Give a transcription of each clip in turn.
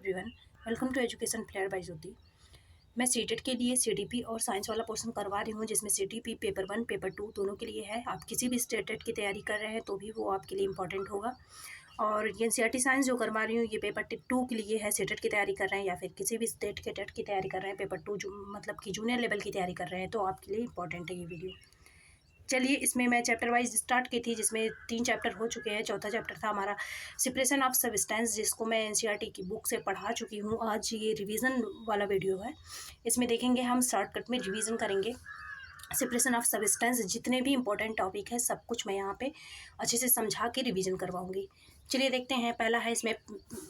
Everyone, welcome to education player by Jyoti. मैं CTET के लिए सीडीपी और साइंस वाला पोर्शन करवा रही हूँ, जिसमें सीडीपी पेपर 1 पेपर 2 दोनों के लिए है। आप किसी भी स्टेटेट की तैयारी कर रहे हैं तो भी वो आपके लिए इंपॉर्टेंट होगा। और एनसीईआरटी साइंस जो करवा रही हूँ ये पेपर 2 के लिए है। सीटेट की तैयारी कर रहे हैं या फिर किसी भी स्टेट के टेट की तैयारी कर रहे हैं, पेपर 2 जो मतलब कि जूनियर लेवल की तैयारी कर रहे हैं, तो आपके लिए इंपॉर्टेंट है ये वीडियो। चलिए, इसमें मैं चैप्टर वाइज स्टार्ट की थी, जिसमें 3 चैप्टर हो चुके हैं। चौथा चैप्टर था हमारा सेपरेशन ऑफ सब्सटेंस, जिसको मैं एनसीईआरटी की बुक से पढ़ा चुकी हूँ। आज ये रिवीजन वाला वीडियो है। इसमें देखेंगे हम शॉर्टकट में रिवीजन करेंगे सेपरेशन ऑफ सब्सटेंस। जितने भी इंपॉर्टेंट टॉपिक है सब कुछ मैं यहाँ पे अच्छे से समझा के रिवीजन करवाऊँगी। चलिए देखते हैं। पहला है इसमें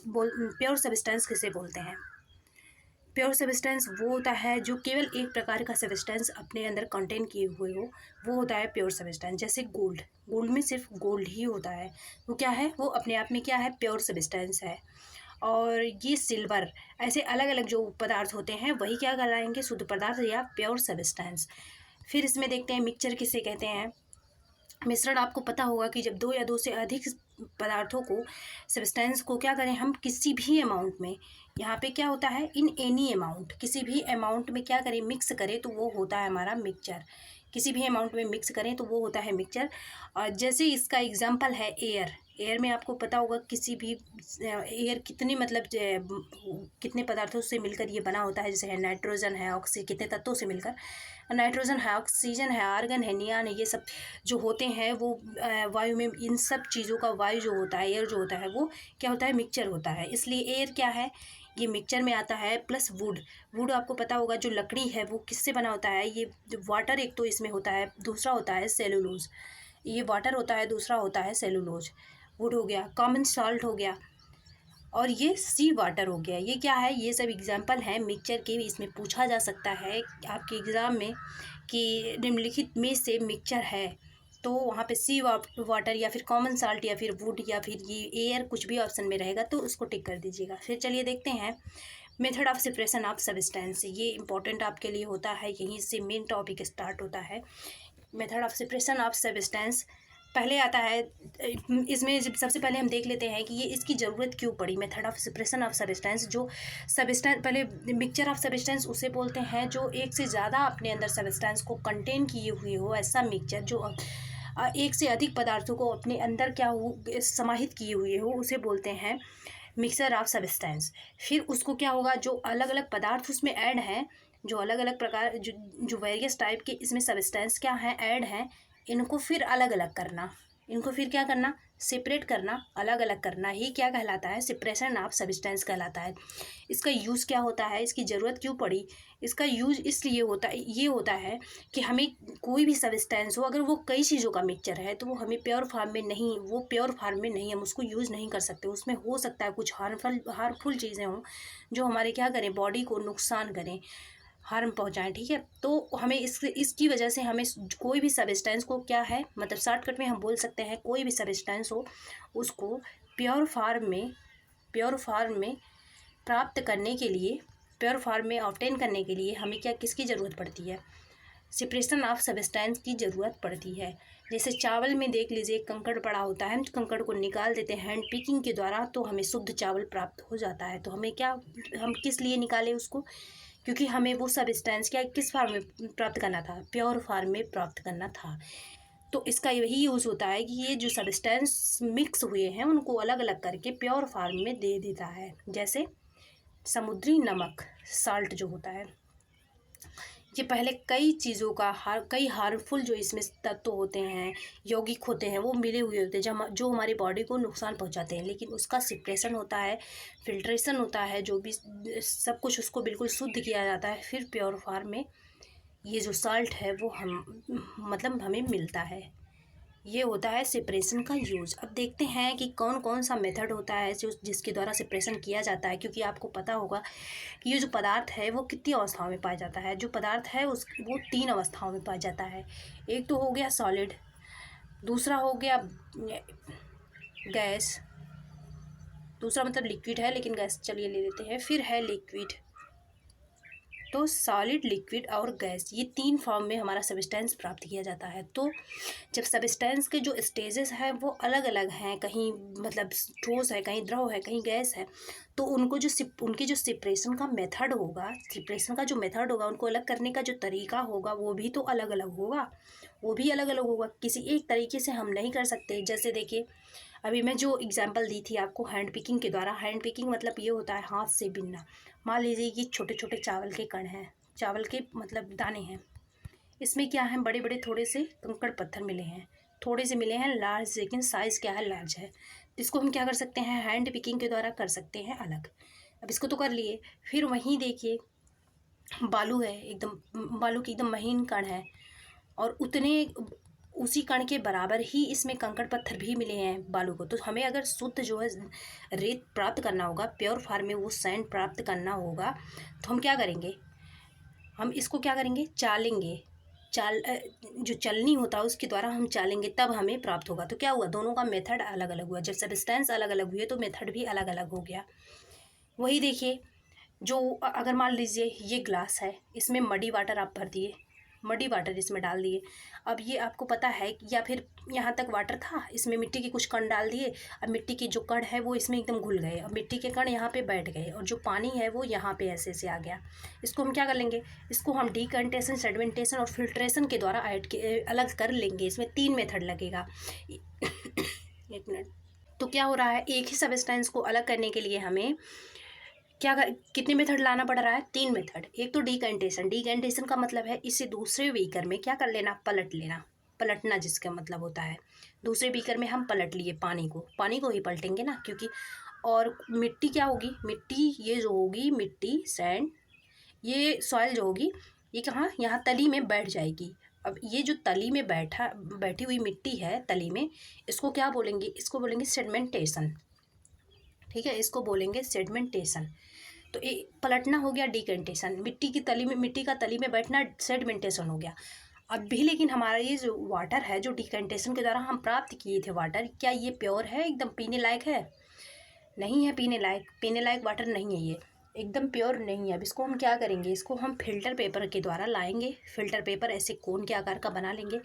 प्योर सब्सटेंस किसे बोलते हैं। प्योर सब्सटेंस वो होता है जो केवल एक प्रकार का सब्सटेंस अपने अंदर कंटेन किए हुए हो, वो होता है प्योर सब्सटेंस। जैसे गोल्ड में सिर्फ गोल्ड ही होता है, वो क्या है, वो अपने आप में क्या है, प्योर सब्सटेंस है। और ये सिल्वर, ऐसे अलग अलग जो पदार्थ होते हैं वही क्या कहलाएंगे, शुद्ध पदार्थ या प्योर सब्सटेंस। फिर इसमें देखते हैं मिक्सचर किसे कहते हैं। मिश्रण आपको पता होगा कि जब 2 या 2 से अधिक पदार्थों को सब्सटेंस को क्या करें हम, किसी भी अमाउंट में, यहाँ पे क्या होता है, इन एनी अमाउंट, किसी भी अमाउंट में क्या करें, मिक्स करें, तो वो होता है हमारा मिक्सचर। किसी भी अमाउंट में मिक्स करें तो वो होता है मिक्सचर। और जैसे इसका एग्जांपल है एयर में आपको पता होगा किसी भी एयर कितने मतलब कितने पदार्थों से मिलकर ये बना होता है। जैसे है नाइट्रोजन है, ऑक्सीजन, कितने तत्वों से मिलकर, नाइट्रोजन है, ऑक्सीजन है, आर्गन है, नियान है, ये सब जो होते हैं वो वायु में, इन सब चीज़ों का वायु जो होता है, एयर जो होता है, वो क्या होता है, मिक्सचर होता है। इसलिए एयर क्या है, ये मिक्सचर में आता है। प्लस वुड आपको पता होगा जो लकड़ी है वो किससे बना होता है, ये वाटर एक तो इसमें होता है, दूसरा होता है सेलुलोज। ये वाटर होता है, दूसरा होता है सेलुलोज। वुड हो गया, कॉमन सॉल्ट हो गया, और ये सी वाटर हो गया। ये क्या है, ये सब एग्जाम्पल हैं मिक्सचर के। इसमें पूछा जा सकता है आपके एग्ज़ाम में कि निम्नलिखित में से मिक्सचर है, तो वहाँ पे सी वाटर या फिर कॉमन साल्ट या फिर वुड या फिर ये एयर, कुछ भी ऑप्शन में रहेगा तो उसको टिक कर दीजिएगा। फिर चलिए देखते हैं method of separation of substance. ये इंपॉर्टेंट आपके लिए होता है, यहीं से मेन टॉपिक स्टार्ट होता है। Method of separation of substance पहले आता है। इसमें जब सबसे पहले हम देख लेते हैं कि ये इसकी ज़रूरत क्यों पड़ी। Method of separation of substance, जो सब्सटेंस पहले मिक्सचर ऑफ सब्सटेंस उसे बोलते हैं जो एक से ज़्यादा अपने अंदर सब्सटेंस को कंटेन किए हुए हो। ऐसा मिक्सचर जो एक से अधिक पदार्थों को अपने अंदर क्या हो, समाहित किए हुए हो, उसे बोलते हैं मिक्सचर ऑफ सब्सटेंस। फिर उसको क्या होगा, जो अलग अलग पदार्थ उसमें ऐड हैं, जो अलग अलग प्रकार जो वेरियस टाइप के इसमें सब्सटेंस क्या हैं, ऐड हैं, इनको फिर अलग अलग करना, इनको फिर क्या करना, सेपरेट करना, अलग अलग करना ही क्या कहलाता है, सेपरेशन ऑफ सब्सटेंस कहलाता है। इसका यूज़ क्या होता है, इसकी ज़रूरत क्यों पड़ी। इसका यूज़ इसलिए होता है, ये होता है कि हमें कोई भी सब्सटेंस हो, अगर वो कई चीज़ों का मिक्सचर है तो वो हमें प्योर फॉर्म में नहीं, वो प्योर फॉर्म में नहीं, हम उसको यूज़ नहीं कर सकते। उसमें हो सकता है कुछ हार्मफुल चीज़ें हों जो हमारे क्या करें, बॉडी को नुकसान करें, हार्म पहुंचाएं। ठीक है, तो हमें इसकी वजह से हमें कोई भी सब्सटेंस को क्या है, मतलब शॉर्टकट में हम बोल सकते हैं, कोई भी सब्सटेंस हो उसको प्योर फॉर्म में प्राप्त करने के लिए, प्योर फॉर्म में ऑब्टेन करने के लिए हमें क्या, किसकी ज़रूरत पड़ती है, सेपरेशन ऑफ सब्सटेंस की ज़रूरत पड़ती है। जैसे चावल में देख लीजिए कंकड़ पड़ा होता है, हम कंकड़ को निकाल देते हैं हैंड पिकिंग के द्वारा, तो हमें शुद्ध चावल प्राप्त हो जाता है। तो हमें क्या, हम किस लिए निकालें उसको, क्योंकि हमें वो सब्सटेंस क्या, किस फॉर्म में प्राप्त करना था, प्योर फॉर्म में प्राप्त करना था। तो इसका यही यूज़ होता है कि ये जो सब्सटेंस मिक्स हुए हैं उनको अलग अलग करके प्योर फॉर्म में दे देता है। जैसे समुद्री नमक, साल्ट जो होता है, ये पहले कई चीज़ों का कई हार्मफुल जो इसमें तत्व होते हैं, यौगिक होते हैं, वो मिले हुए होते हैं जो हमारी बॉडी को नुकसान पहुंचाते हैं, लेकिन उसका सेपरेशन होता है, फिल्ट्रेशन होता है, जो भी सब कुछ उसको बिल्कुल शुद्ध किया जाता है, फिर प्योर फॉर्म में ये जो साल्ट है वो मतलब हमें मिलता है। ये होता है सेपरेशन का यूज़। अब देखते हैं कि कौन कौन सा मेथड होता है जिसके द्वारा सेपरेशन किया जाता है, क्योंकि आपको पता होगा कि ये जो पदार्थ है वो कितनी अवस्थाओं में पाया जाता है। जो पदार्थ है वो 3 अवस्थाओं में पाया जाता है। एक तो हो गया सॉलिड, दूसरा हो गया गैस, दूसरा मतलब लिक्विड है लेकिन गैस चलिए ले लेते हैं, फिर है लिक्विड, तो सॉलिड, लिक्विड और गैस, ये 3 फॉर्म में हमारा सब्सटेंस प्राप्त किया जाता है। तो जब सब्सटेंस के जो स्टेजेस हैं वो अलग अलग हैं, कहीं मतलब ठोस है, कहीं द्रव है, कहीं गैस है, तो उनकी जो सेपरेशन का मेथड होगा, उनको अलग करने का जो तरीका होगा वो भी तो अलग अलग होगा, किसी एक तरीके से हम नहीं कर सकते। जैसे देखिए, अभी मैं जो एग्जांपल दी थी आपको हैंड पिकिंग के द्वारा, हैंड पिकिंग मतलब ये होता है हाथ से बीनना। मान लीजिए कि छोटे छोटे चावल के कण हैं, चावल के मतलब दाने हैं, इसमें क्या है, बड़े बड़े थोड़े से कंकड़ पत्थर मिले हैं, थोड़े से मिले हैं लार्ज, लेकिन साइज़ क्या है, लार्ज है। इसको हम क्या कर सकते हैं, हैंड पिकिंग के द्वारा कर सकते हैं अलग। अब इसको तो कर लिए, फिर वहीं देखिए बालू है, एकदम बालू की एकदम महीन कण है, और उसी कण के बराबर ही इसमें कंकड़ पत्थर भी मिले हैं बालू को। तो हमें अगर शुद्ध जो है रेत प्राप्त करना होगा, प्योर फॉर्म में वो सैंड प्राप्त करना होगा, तो हम क्या करेंगे, हम इसको क्या करेंगे, चालेंगे। जो चलनी होता है उसके द्वारा हम चालेंगे, तब हमें प्राप्त होगा। तो क्या हुआ, दोनों का मेथड अलग अलग हुआ। जब सब्सटेंस अलग अलग हुए तो मेथड भी अलग अलग हो गया। वही देखिए, जो अगर मान लीजिए ये ग्लास है, इसमें मडी वाटर आप भर दिए, मडी वाटर इसमें डाल दिए। अब ये आपको पता है, या फिर यहाँ तक वाटर था, इसमें मिट्टी के कुछ कण डाल दिए, अब मिट्टी के जो कण है वो इसमें एकदम घुल गए, अब मिट्टी के कण यहाँ पे बैठ गए, और जो पानी है वो यहाँ पे ऐसे से आ गया। इसको हम क्या कर लेंगे, इसको हम डिकंटेशन, सेडिमेंटेशन और फिल्ट्रेशन के द्वारा अलग कर लेंगे। इसमें 3 मेथड लगेगा। एक मिनट। तो क्या हो रहा है, एक ही सब्सटेंस को अलग करने के लिए हमें कितने मेथड लाना पड़ रहा है, 3 मेथड। एक तो डिकंटेशन का मतलब है इसे दूसरे बीकर में क्या कर लेना, पलट लेना, पलटना जिसका मतलब होता है, दूसरे बीकर में हम पलट लिए पानी को ही पलटेंगे ना, क्योंकि और मिट्टी क्या होगी, मिट्टी ये जो होगी, मिट्टी सैंड, ये सॉइल जो होगी, ये कहाँ, यहाँ तली में बैठ जाएगी। अब ये जो तली में बैठी हुई मिट्टी है तली में, इसको क्या बोलेंगे, इसको बोलेंगे सेडिमेंटेशन। ठीक है, इसको बोलेंगे सेडिमेंटेशन। तो पलटना हो गया डिकंटेशन, मिट्टी का तली में बैठना सेडिमेंटेशन हो गया। अब भी लेकिन हमारा ये जो वाटर है, जो डिकंटेशन के द्वारा हम प्राप्त किए थे वाटर, क्या ये प्योर है, एकदम पीने लायक है, नहीं है पीने लायक वाटर नहीं है ये, एकदम प्योर नहीं है। अब इसको हम क्या करेंगे, इसको हम फिल्टर पेपर के द्वारा लाएंगे, फिल्टर पेपर ऐसे कोन के आकार का बना लेंगे,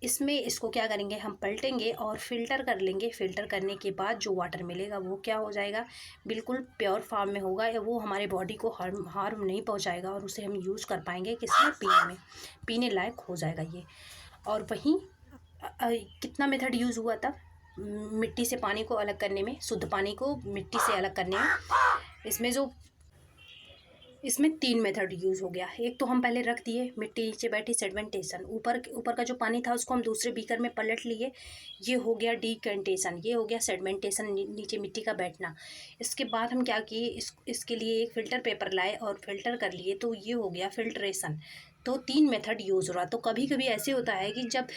इसमें इसको क्या करेंगे, हम पलटेंगे और फिल्टर कर लेंगे। फिल्टर करने के बाद जो वाटर मिलेगा वो क्या हो जाएगा, बिल्कुल प्योर फॉर्म में होगा, या वो हमारे बॉडी को हार्म नहीं पहुँचाएगा, और उसे हम यूज़ कर पाएंगे किसमें, पीने में, पीने लायक हो जाएगा ये। और वहीं कितना मेथड यूज़ हुआ तब, मिट्टी से पानी को अलग करने में, शुद्ध पानी को मिट्टी से अलग करने में, इसमें 3 मेथड यूज़ हो गया। एक तो हम पहले रख दिए, मिट्टी नीचे बैठी, सेडिमेंटेशन, ऊपर का जो पानी था उसको हम दूसरे बीकर में पलट लिए, ये हो गया डिकंटेशन, ये हो गया सेडिमेंटेशन, नीचे मिट्टी का बैठना। इसके बाद हम क्या किए, इसके लिए एक फ़िल्टर पेपर लाए और फिल्टर कर लिए, तो ये हो गया फिल्ट्रेशन। तो 3 मेथड यूज़ हो रहा। तो कभी कभी ऐसे होता है कि जब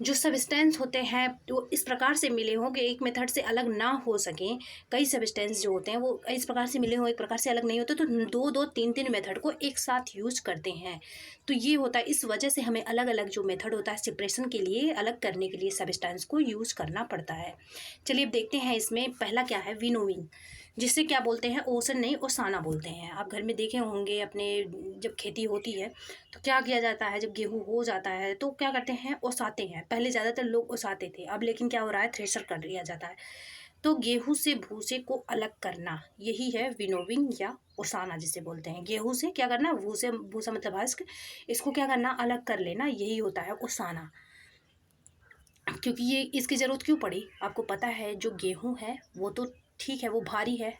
जो सब्सटेंस होते हैं तो इस प्रकार से मिले हों कि एक मेथड से अलग ना हो सकें, कई सब्सटेंस जो होते हैं वो इस प्रकार से मिले हों, एक प्रकार से अलग नहीं होते, तो 2-2, 3-3 मेथड को एक साथ यूज करते हैं। तो ये होता है, इस वजह से हमें अलग अलग जो मेथड होता है सेपरेशन के लिए, अलग करने के लिए सब्सटेंस को यूज़ करना पड़ता है। चलिए अब देखते हैं, इसमें पहला क्या है, विनोविंग, जिससे क्या बोलते हैं, ओसन नहीं ओसाना बोलते हैं। आप घर में देखे होंगे अपने, जब खेती होती है तो क्या किया जाता है, जब गेहूँ हो जाता है तो क्या करते हैं, ओसाते हैं। पहले ज़्यादातर लोग ओसाते थे, अब लेकिन क्या हो रहा है, थ्रेशर कर दिया जाता है। तो गेहूँ से भूसे को अलग करना, यही है विनोविंग या ओसाना जिसे बोलते हैं। गेहूँ से क्या करना, भूसा मतलब हस्क, इसको क्या करना, अलग कर लेना, यही होता है ओसाना। क्योंकि ये इसकी ज़रूरत क्यों पड़ी, आपको पता है जो गेहूँ है वो तो ठीक है, वो भारी है।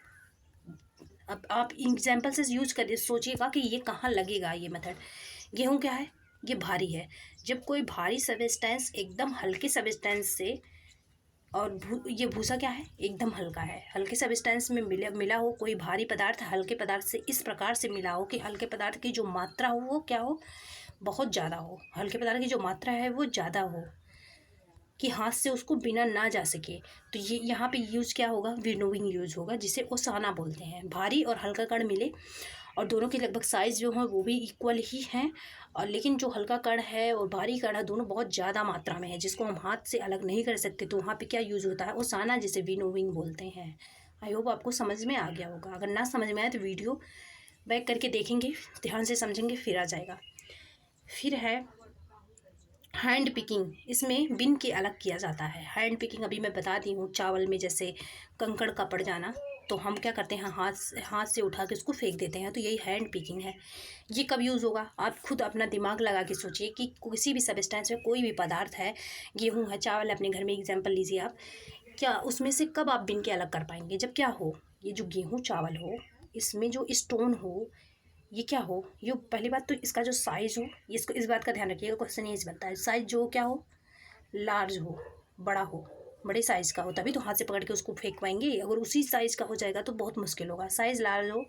अब आप एग्जाम्पल से यूज करिए, सोचिएगा कि ये कहाँ लगेगा ये मेथड। गेहूँ क्या है, ये भारी है। जब कोई भारी सब्सटेंस एकदम हल्के सब्सटेंस से, और ये भूसा क्या है, एकदम हल्का है, हल्के सब्सटेंस में मिला हो कोई भारी पदार्थ हल्के पदार्थ से इस प्रकार से मिला हो कि हल्के पदार्थ की जो मात्रा हो वो क्या हो, बहुत ज़्यादा हो, हल्के पदार्थ की जो मात्रा है वो ज़्यादा हो, कि हाथ से उसको बिना ना जा सके। तो ये यहाँ पे यूज क्या होगा, विनोविंग यूज होगा, जिसे ओसाना बोलते हैं। भारी और हल्का कण मिले और दोनों की लगभग साइज़ जो है वो भी इक्वल ही हैं, और लेकिन जो हल्का कण है और भारी कण है दोनों बहुत ज़्यादा मात्रा में है, जिसको हम हाथ से अलग नहीं कर सकते। तो वहाँ पे क्या यूज़ होता है, ओसाना, जिसे विनोविंग बोलते हैं। आई होप आपको समझ में आ गया होगा। अगर ना समझ में आए तो वीडियो बैक करके देखेंगे, ध्यान से समझेंगे, फिर आ जाएगा। फिर है हैंड पिकिंग। इसमें बिन के अलग किया जाता है। हैंड पिकिंग अभी मैं बता दी हूँ, चावल में जैसे कंकड़ का पड़ जाना, तो हम क्या करते हैं, हाथ से उठा के उसको फेंक देते हैं, तो यही हैंड पिकिंग है। ये कब यूज़ होगा, आप खुद अपना दिमाग लगा के सोचिए कि किसी भी सब्सटेंस में कोई भी पदार्थ है, गेहूँ है, चावल है, अपने घर में एग्जाम्पल लीजिए आप, क्या उसमें से कब आप बिन के अलग कर पाएंगे, जब क्या हो, ये जो गेहूँ चावल हो, इसमें जो स्टोन हो, ये क्या हो, ये पहली बात तो इसका जो साइज़ हो, इसको इस बात का ध्यान रखिएगा, क्वेश्चन ये बनता है, साइज़ जो क्या हो, लार्ज हो, बड़ा हो, बड़े साइज़ का हो, तभी तो हाथ से पकड़ के उसको फेंक पाएंगे। अगर उसी साइज़ का हो जाएगा तो बहुत मुश्किल होगा। साइज़ लार्ज हो,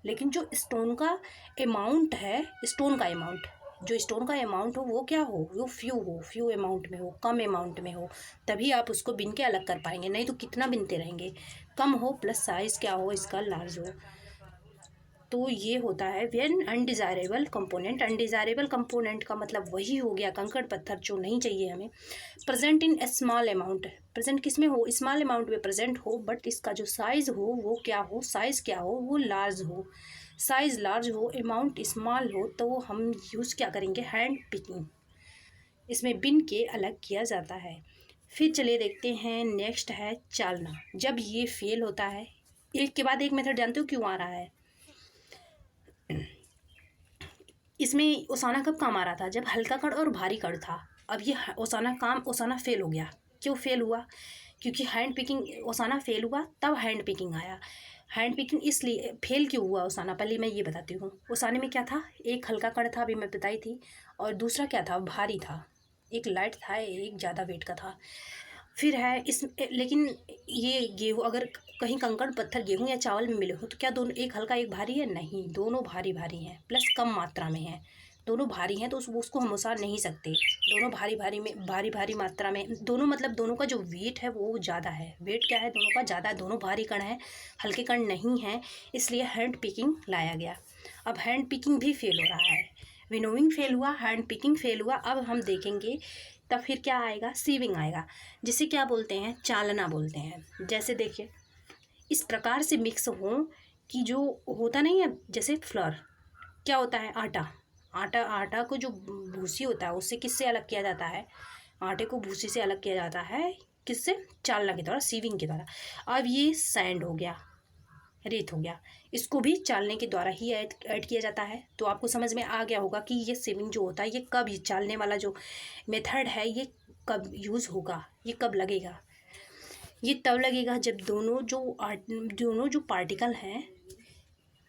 लेकिन जो स्टोन का अमाउंट है, स्टोन का अमाउंट, जो स्टोन का अमाउंट हो वो क्या हो, वो फ्यू अमाउंट में हो, कम अमाउंट में हो, तभी आप उसको बिन के अलग कर पाएंगे, नहीं तो कितना बिनते रहेंगे। कम हो प्लस साइज़ क्या हो, इसका लार्ज हो। तो ये होता है when undesirable component. Undesirable component का मतलब वही हो गया, कंकड़ पत्थर जो नहीं चाहिए हमें, present in small amount. Present किस में हो, स्मॉल अमाउंट में प्रेजेंट हो, बट इसका जो साइज़ हो वो क्या हो, साइज़ क्या हो, वो लार्ज हो। साइज़ लार्ज हो, अमाउंट स्मॉल हो, तो हम यूज़ क्या करेंगे, हैंड पिकिंग। इसमें बिन के अलग किया जाता है। फिर चलिए देखते हैं, नेक्स्ट है चालना। जब ये फेल होता है, एक के बाद एक मेथड जानते हो क्यों आ रहा है, इसमें ओसाना कब काम आ रहा था, जब हल्का कण और भारी कण था। अब ये ओसाना फेल हो गया। क्यों फेल हुआ, क्योंकि हैंड पिकिंग, ओसाना फेल हुआ तब हैंड पिकिंग आया। हैंड पिकिंग इसलिए फेल क्यों हुआ ओसाना, पहले मैं ये बताती हूँ। ओसाने में क्या था, एक हल्का कण था, अभी मैं बताई थी, और दूसरा क्या था, भारी था। एक लाइट था, एक ज़्यादा वेट का था। फिर है इस, लेकिन ये गेहूँ अगर कहीं कंकड़ पत्थर गेहूँ या चावल में मिले हो तो क्या दोनों एक हल्का एक भारी है, नहीं, दोनों भारी भारी हैं, प्लस कम मात्रा में है। दोनों भारी हैं तो उसको हम ओसा नहीं सकते। दोनों भारी भारी में, भारी भारी मात्रा में, दोनों मतलब दोनों का जो वेट है वो ज़्यादा है। वेट क्या है, दोनों का ज़्यादा है, दोनों भारी कण है, हल्के कण नहीं है, इसलिए हैंड पिकिंग लाया गया। अब हैंड पिकिंग भी फेल हो रहा है, विनोइंग फेल हुआ, हैंड पिकिंग फेल हुआ। अब हम देखेंगे तब फिर क्या आएगा, सीविंग आएगा, जिसे क्या बोलते हैं, चालना बोलते हैं। जैसे देखिए, इस प्रकार से मिक्स हो कि जो होता नहीं है, जैसे फ्लोर क्या होता है, आटा, आटा को जो भूसी होता है उससे किससे अलग किया जाता है, आटे को भूसी से अलग किया जाता है, किससे, चालना के द्वारा, सीविंग के द्वारा। अब ये सैंड हो गया, रेत हो गया, इसको भी चालने के द्वारा ही ऐड किया जाता है। तो आपको समझ में आ गया होगा कि ये सीविंग जो होता है, ये कब, ये चालने वाला जो मेथड है ये कब यूज़ होगा, ये कब लगेगा, ये तब लगेगा जब दोनों जो पार्टिकल हैं,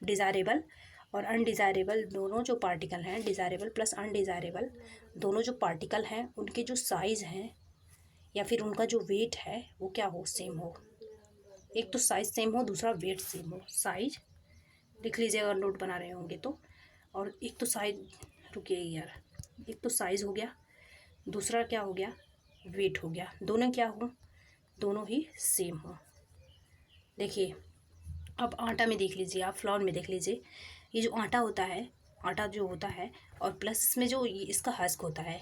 डिज़ायरेबल और अनडिज़ायरेबल, दोनों जो पार्टिकल हैं, डिज़ायरेबल प्लस अनडिज़ायरेबल, दोनों जो पार्टिकल हैं उनके जो साइज़ हैं या फिर उनका जो वेट है वो क्या हो, सेम हो। एक तो साइज़ सेम हो, दूसरा वेट सेम हो। साइज लिख लीजिए अगर नोट बना रहे होंगे तो। और एक तो साइज, रुकिए यार, एक तो साइज़ हो गया, दूसरा क्या हो गया, वेट हो गया, दोनों क्या हो, दोनों ही सेम हो। देखिए, अब आटा में देख लीजिए, आप फ्लोर में देख लीजिए, ये जो आटा होता है, आटा जो होता है, और प्लस इसमें जो इसका हस्क होता है,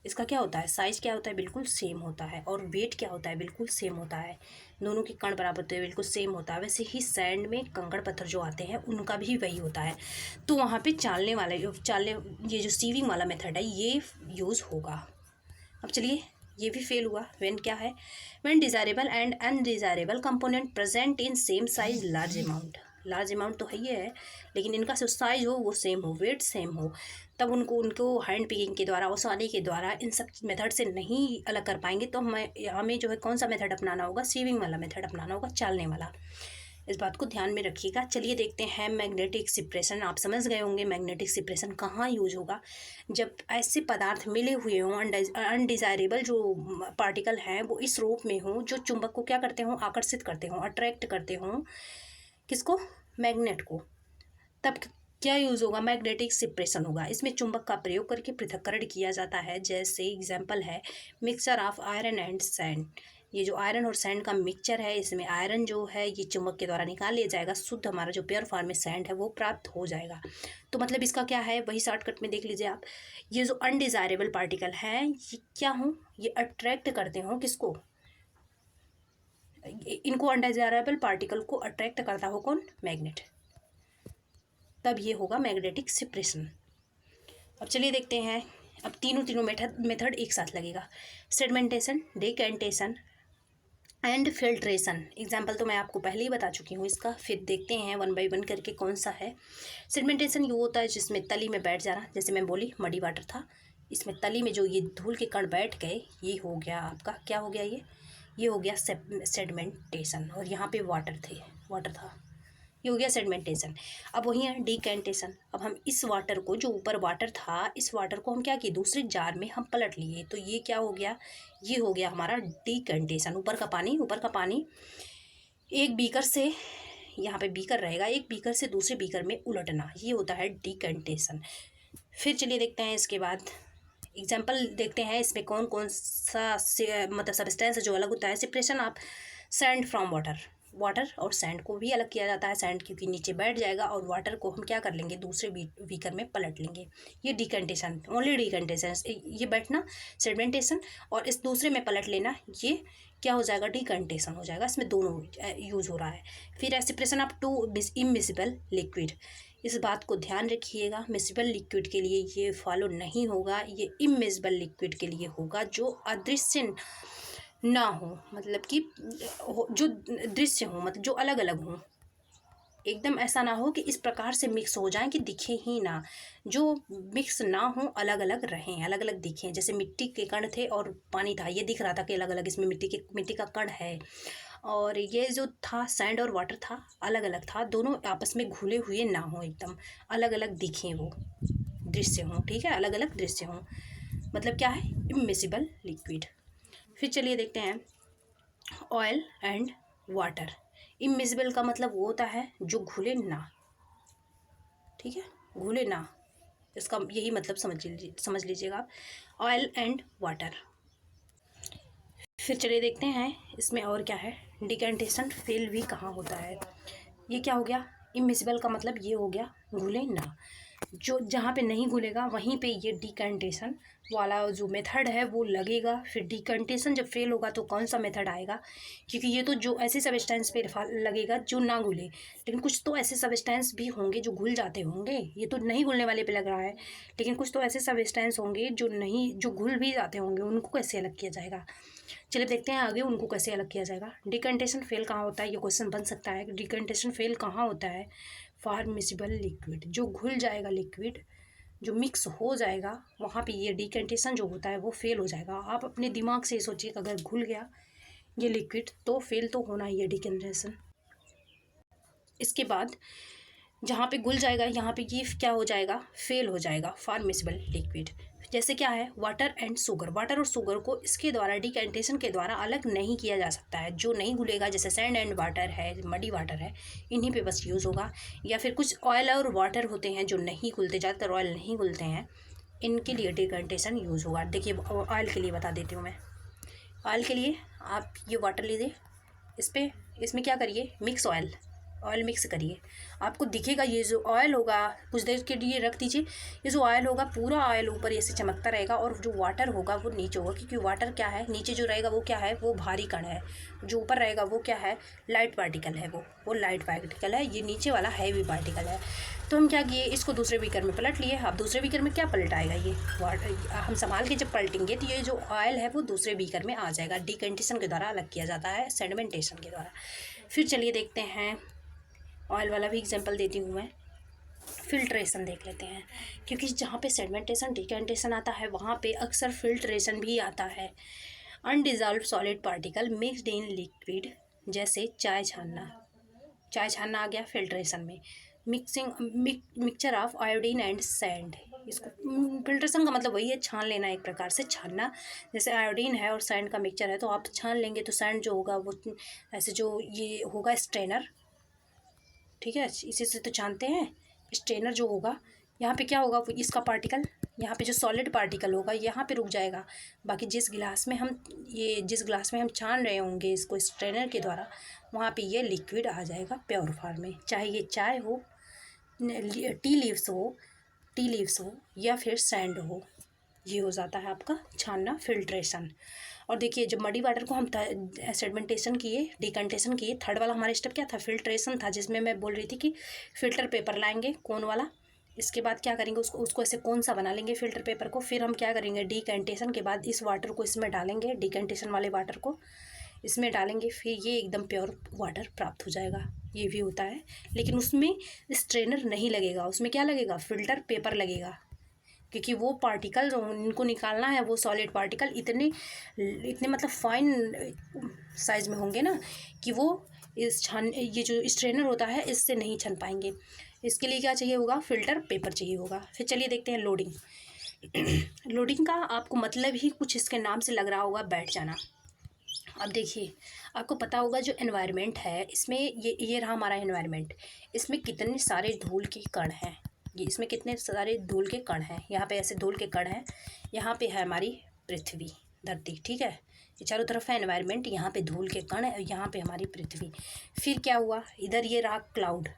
इसका क्या होता है, साइज़ क्या होता है, बिल्कुल सेम होता है, और वेट क्या होता है, बिल्कुल सेम होता है। दोनों के कण बराबर होते हैं, बिल्कुल सेम होता है। वैसे ही सैंड में कंकड़ पत्थर जो आते हैं उनका भी वही होता है। तो वहाँ पे ये जो सीविंग वाला मेथड है ये यूज़ होगा। अब चलिए, ये भी फेल हुआ। व्हेन क्या है, when desirable and undesirable component present in same size large amount. Large amount तो है ही है, लेकिन इनका जो साइज हो वो सेम हो, वेट सेम हो, तब उनको हैंड पिकिंग के द्वारा, ओसाने के द्वारा इन सब मेथड से नहीं अलग कर पाएंगे। तो हमें जो है कौन सा मेथड अपनाना होगा, सीविंग वाला मेथड अपनाना होगा, चालने वाला। इस बात को ध्यान में रखिएगा। चलिए देखते हैं मैग्नेटिक सेपरेशन। आप समझ गए होंगे मैग्नेटिक सेपरेशन कहाँ यूज होगा, जब ऐसे पदार्थ मिले हुए हों, अनडिज़ायरेबल जो पार्टिकल हैं वो इस रूप में हों, जो चुंबक को क्या करते हों, आकर्षित करते हों, अट्रैक्ट करते हों, किसको, मैग्नेट को। तब क्या यूज़ होगा, मैग्नेटिक सेपरेशन होगा। इसमें चुंबक का प्रयोग करके पृथक्करण किया जाता है। जैसे एग्जाम्पल है mixture of iron and sand. ये जो आयरन और सैंड का मिक्सचर है, इसमें आयरन जो है ये चुंबक के द्वारा निकाल लिया जाएगा, शुद्ध हमारा जो प्योर फॉर्म में सैंड है वो प्राप्त हो जाएगा। तो मतलब इसका क्या है, वही शॉर्टकट में देख लीजिए आप। ये जो अनडिज़ायरेबल पार्टिकल हैं ये क्या हों, ये अट्रैक्ट करते हों किसको, इनको अनडिज़ायरेबल पार्टिकल को अट्रैक्ट करता हो कौन, मैग्नेट। तब ये होगा मैग्नेटिक सेपरेशन। अब चलिए देखते हैं, अब तीनों मेथड एक साथ लगेगा। Sedimentation, decantation and filtration. Example तो मैं आपको पहले ही बता चुकी हूँ इसका, फिर देखते हैं वन बाय वन करके कौन सा है। सेडिमेंटेशन ये होता है जिसमें तली में बैठ जाना, जैसे मैं बोली मडी वाटर था, इसमें तली में जो ये धूल के कण बैठ गए, ये हो गया आपका, क्या हो गया ये हो गया सेडिमेंटेशन। और यहाँ पे वाटर था, ये हो गया सेडिमेंटेशन। अब वही है डिकैंटेशन। अब हम इस वाटर को, जो ऊपर वाटर था, इस वाटर को हम क्या किए, दूसरे जार में हम पलट लिए, तो ये क्या हो गया, ये हो गया हमारा डिकैंटेशन। ऊपर का पानी एक बीकर से, यहाँ पे बीकर रहेगा, एक बीकर से दूसरे बीकर में उलटना, ये होता है डिकैंटेशन। फिर चलिए देखते हैं इसके बाद एग्जाम्पल देखते हैं, इसमें कौन कौन सा मतलब सब्सटेंस जो अलग होता है। Separation of sand from water और सैंड को भी अलग किया जाता है। सैंड क्योंकि नीचे बैठ जाएगा और वाटर को हम क्या कर लेंगे, दूसरे बीकर में पलट लेंगे, ये डिकैंटेशन, ओनली डिकैंटेशन। ये बैठना सेडिमेंटेशन और इस दूसरे में पलट लेना, ये क्या हो जाएगा, डिकैंटेशन हो जाएगा। इसमें दोनों यूज़ हो रहा है। फिर separation of to immiscible liquid, इस बात को ध्यान रखिएगा, मिसिबल लिक्विड के लिए ये फॉलो नहीं होगा, ये इमिसिबल लिक्विड के लिए होगा, जो अदृश्य ना हो, मतलब कि जो दृश्य हो, मतलब जो अलग अलग हो, एकदम ऐसा ना हो कि इस प्रकार से मिक्स हो जाएं कि दिखे ही ना, जो मिक्स ना हो, अलग अलग रहें, अलग अलग दिखें। जैसे मिट्टी के कण थे और पानी था, ये दिख रहा था कि अलग अलग इसमें मिट्टी का कण है, और ये जो था सैंड और वाटर था, अलग अलग था, दोनों आपस में घुले हुए ना हो, एकदम अलग अलग दिखें, वो दृश्य हों, ठीक है, अलग अलग दृश्य हों, मतलब क्या है, इमिसिबल लिक्विड। फिर चलिए देखते हैं ऑयल एंड वाटर। इमिसिबल का मतलब वो होता है जो घुले ना, ठीक है, घुले ना, इसका यही मतलब समझ लीजिएगा आप, ऑयल एंड वाटर। फिर चलिए देखते हैं इसमें और क्या है, डिकैंटेशन फेल भी कहाँ होता है। ये क्या हो गया, इमिसिबल का मतलब ये हो गया घुले ना, जो जहाँ पे नहीं घुलेगा वहीं पे ये डिकैंटेशन वाला जो मेथड है वो लगेगा। फिर डिकैंटेशन जब फेल होगा तो कौन सा मेथड आएगा, क्योंकि ये तो जो ऐसे सब्सटेंस पे लगेगा जो ना घुले, लेकिन कुछ तो ऐसे सब्सटेंस भी होंगे जो घुल जाते होंगे, ये तो नहीं घुलने वाले पे लग रहा है, लेकिन कुछ तो ऐसे सब्सटेंस होंगे जो घुल भी जाते होंगे, उनको कैसे अलग किया जाएगा। चलिए देखते हैं आगे उनको कैसे अलग किया जाएगा। डिकैंटेशन फेल कहाँ होता है, ये क्वेश्चन बन सकता है। डिकैंटेशन फेल कहाँ होता है, फॉर मिसिबल लिक्विड, जो घुल जाएगा लिक्विड, जो मिक्स हो जाएगा, वहाँ पे ये डिकैंटेशन जो होता है वो फेल हो जाएगा। आप अपने दिमाग से सोचिए, अगर घुल गया ये लिक्विड तो फेल तो होना ही है डिकैंटेशन। इसके बाद जहाँ पे घुल जाएगा यहाँ पे ये क्या हो जाएगा, फेल हो जाएगा, फॉर मिसिबल लिक्विड। जैसे क्या है, वाटर एंड शुगर, वाटर और शुगर को इसके द्वारा डिकैंटेशन के द्वारा अलग नहीं किया जा सकता है, जो नहीं घुलेगा, जैसे सैंड एंड वाटर है, मडी वाटर है, इन्हीं पे बस यूज़ होगा। या फिर कुछ ऑयल और वाटर होते हैं जो नहीं घुलते, ज़्यादातर ऑयल नहीं घुलते हैं, इनके लिए डिकैंटेशन यूज़ होगा। देखिए ऑयल के लिए बता देती हूँ मैं। ऑयल के लिए आप ये वाटर लीजिए, इसमें क्या करिए, ऑयल मिक्स करिए, आपको दिखेगा ये जो ऑयल होगा, कुछ देर के लिए रख दीजिए, ये जो ऑयल होगा पूरा ऑयल ऊपर ऐसे चमकता रहेगा, और जो वाटर होगा वो नीचे होगा, क्योंकि वाटर क्या है, नीचे जो रहेगा वो क्या है, वो भारी कण है, जो ऊपर रहेगा वो क्या है, लाइट पार्टिकल है, वो लाइट पार्टिकल है, ये नीचे वाला हैवी पार्टिकल है। तो हम क्या किए, इसको दूसरे बीकर में पलट लिए। अब दूसरे बीकर में क्या पलटाएगा, ये वाटर हम संभाल के जब पलटेंगे तो ये जो ऑयल है वो दूसरे बीकर में आ जाएगा, डिकैंटेशन के द्वारा अलग किया जाता है, सेडिमेंटेशन के द्वारा। फिर चलिए देखते हैं, ऑयल वाला भी एग्जांपल देती हूँ मैं। फिल्ट्रेशन देख लेते हैं, क्योंकि जहाँ पे सेडिमेंटेशन डिकैंटेशन आता है वहाँ पे अक्सर फिल्ट्रेशन भी आता है। Undissolved solid particle mixed in liquid, जैसे चाय छानना आ गया फिल्ट्रेशन में। Mixture of iodine and sand, इसको फिल्ट्रेशन का मतलब वही है, छान लेना, एक प्रकार से छानना। जैसे आयोडीन है और सैंड का मिक्सचर है तो आप छान लेंगे, तो सैंड जो होगा वो ऐसे जो ये होगा स्ट्रेनर, ठीक है, इसी से तो जानते हैं, स्ट्रेनर जो होगा, यहाँ पे क्या होगा, इसका पार्टिकल, यहाँ पे जो सॉलिड पार्टिकल होगा यहाँ पे रुक जाएगा, बाकी जिस गिलास में हम छान रहे होंगे इसको स्ट्रेनर के द्वारा, वहाँ पे ये लिक्विड आ जाएगा प्योर फॉर्म में, चाहे ये चाय हो, टी लीव्स हो या फिर सैंड हो, ये हो जाता है आपका छानना, फिल्ट्रेशन। और देखिए जब मडी वाटर को हम सेडिमेंटेशन किए, डिकंटेशन किए, थर्ड वाला हमारा स्टेप क्या था, फिल्ट्रेशन था, जिसमें मैं बोल रही थी कि फ़िल्टर पेपर लाएंगे कोन वाला। इसके बाद क्या करेंगे, उसको ऐसे कौन सा बना लेंगे फ़िल्टर पेपर को। फिर हम क्या करेंगे, डिकंटेशन के बाद इस वाटर को इसमें डालेंगे, डिकंटेशन वाले वाटर को इसमें डालेंगे, फिर ये एकदम प्योर वाटर प्राप्त हो जाएगा। ये भी होता है, लेकिन उसमें स्ट्रेनर नहीं लगेगा, उसमें क्या लगेगा, फ़िल्टर पेपर लगेगा, क्योंकि वो पार्टिकल जो इनको निकालना है वो सॉलिड पार्टिकल इतने इतने मतलब फाइन साइज़ में होंगे ना कि वो ये जो स्ट्रेनर होता है इससे नहीं छन पाएंगे। इसके लिए क्या चाहिए होगा, फ़िल्टर पेपर चाहिए होगा। फिर चलिए देखते हैं लोडिंग। लोडिंग का आपको मतलब ही कुछ इसके नाम से लग रहा होगा, बैठ जाना। अब देखिए आपको पता होगा जो एनवायरनमेंट है इसमें, ये रहा हमारा एनवायरनमेंट, इसमें कितने सारे धूल के कण हैं, ये इसमें कितने सारे धूल के कण हैं। यहाँ पे ऐसे धूल के कण हैं, यहाँ पे है हमारी पृथ्वी, धरती, ठीक है, ये चारों तरफ है एनवायरनमेंट, यहाँ पे धूल के कण है, यहाँ पे हमारी पृथ्वी। फिर क्या हुआ, इधर ये रहा क्लाउड,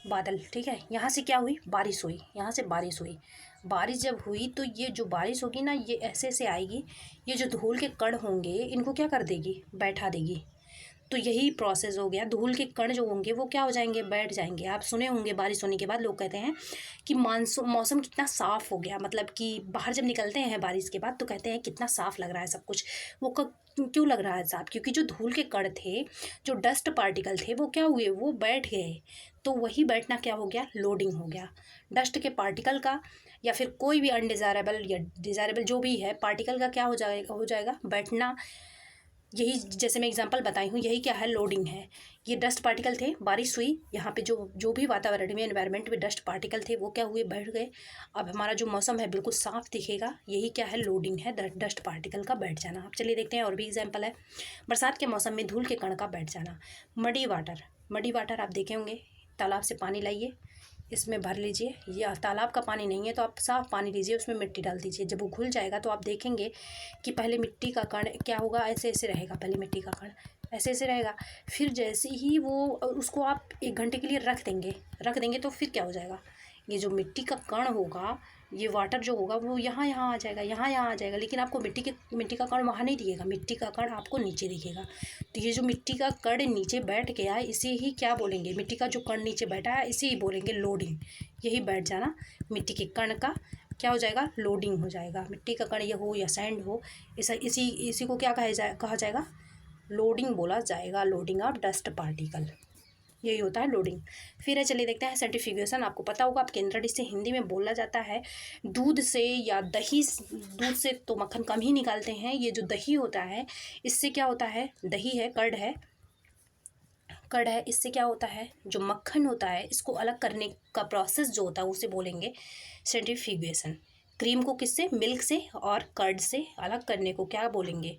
बादल, ठीक है, यहाँ से क्या हुई, बारिश हुई, यहाँ से बारिश हुई। बारिश जब हुई तो ये जो बारिश होगी ना ये ऐसे ऐसे आएगी, ये जो धूल के कण होंगे इनको क्या कर देगी, बैठा देगी। तो यही प्रोसेस हो गया, धूल के कण जो होंगे वो क्या हो जाएंगे, बैठ जाएंगे। आप सुने होंगे बारिश होने के बाद लोग कहते हैं कि मौसम कितना साफ़ हो गया, मतलब कि बाहर जब निकलते हैं बारिश के बाद तो कहते हैं कितना साफ़ लग रहा है सब कुछ। वो क्यों लग रहा है साफ़, क्योंकि जो धूल के कण थे, जो डस्ट पार्टिकल थे, वो क्या हुए, वो बैठ गए। तो वही बैठना क्या हो गया, लोडिंग हो गया। डस्ट के पार्टिकल का या फिर कोई भी अनडिज़ायरेबल या डिज़ायरेबल जो भी है पार्टिकल का क्या हो जाएगा बैठना। यही जैसे मैं एग्जांपल बताई हूँ, यही क्या है, लोडिंग है। ये डस्ट पार्टिकल थे, बारिश हुई, यहाँ पे जो भी वातावरण में एनवायरनमेंट में डस्ट पार्टिकल थे वो क्या हुए, बैठ गए। अब हमारा जो मौसम है बिल्कुल साफ दिखेगा, यही क्या है, लोडिंग है, डस्ट पार्टिकल का बैठ जाना। अब चलिए देखते हैं और भी एग्जाम्पल है। बरसात के मौसम में धूल के कण का बैठ जाना। मडी वाटर आप देखे होंगे, तालाब से पानी लाइए, इसमें भर लीजिए, या तालाब का पानी नहीं है तो आप साफ़ पानी लीजिए, उसमें मिट्टी डाल दीजिए। जब वो घुल जाएगा तो आप देखेंगे कि पहले मिट्टी का कण क्या होगा, ऐसे ऐसे रहेगा, पहले मिट्टी का कण ऐसे ऐसे रहेगा। फिर जैसे ही वो उसको आप 1 घंटे के लिए रख देंगे तो फिर क्या हो जाएगा, ये जो मिट्टी का कण होगा, ये वाटर जो होगा वो यहाँ आ जाएगा, यहाँ आ जाएगा, लेकिन आपको मिट्टी का कण वहाँ नहीं दिखेगा, मिट्टी का कण आपको नीचे दिखेगा। तो ये जो मिट्टी का कण नीचे बैठ गया है इसे ही क्या बोलेंगे, मिट्टी का जो कण नीचे बैठा है इसे ही बोलेंगे लोडिंग। यही बैठ जाना मिट्टी के कण का क्या हो जाएगा, लोडिंग हो जाएगा। मिट्टी का कण ये हो या सैंड हो, इसी को क्या कहा जाएगा, लोडिंग बोला जाएगा, लोडिंग ऑफ डस्ट पार्टिकल, यही होता है लोडिंग। फिर है चलिए देखते हैं सेंट्रीफ्यूगेशन। आपको पता होगा, आप केंद्र डिश से हिंदी में बोला जाता है दूध से या दही, दूध से तो मक्खन कम ही निकालते हैं, ये जो दही होता है इससे क्या होता है, दही है, कर्ड है, इससे क्या होता है, जो मक्खन होता है इसको अलग करने का प्रोसेस जो होता है उसे बोलेंगे सेंट्रीफ्यूगेशन। क्रीम को किससे, मिल्क से और कर्ड से अलग करने को क्या बोलेंगे,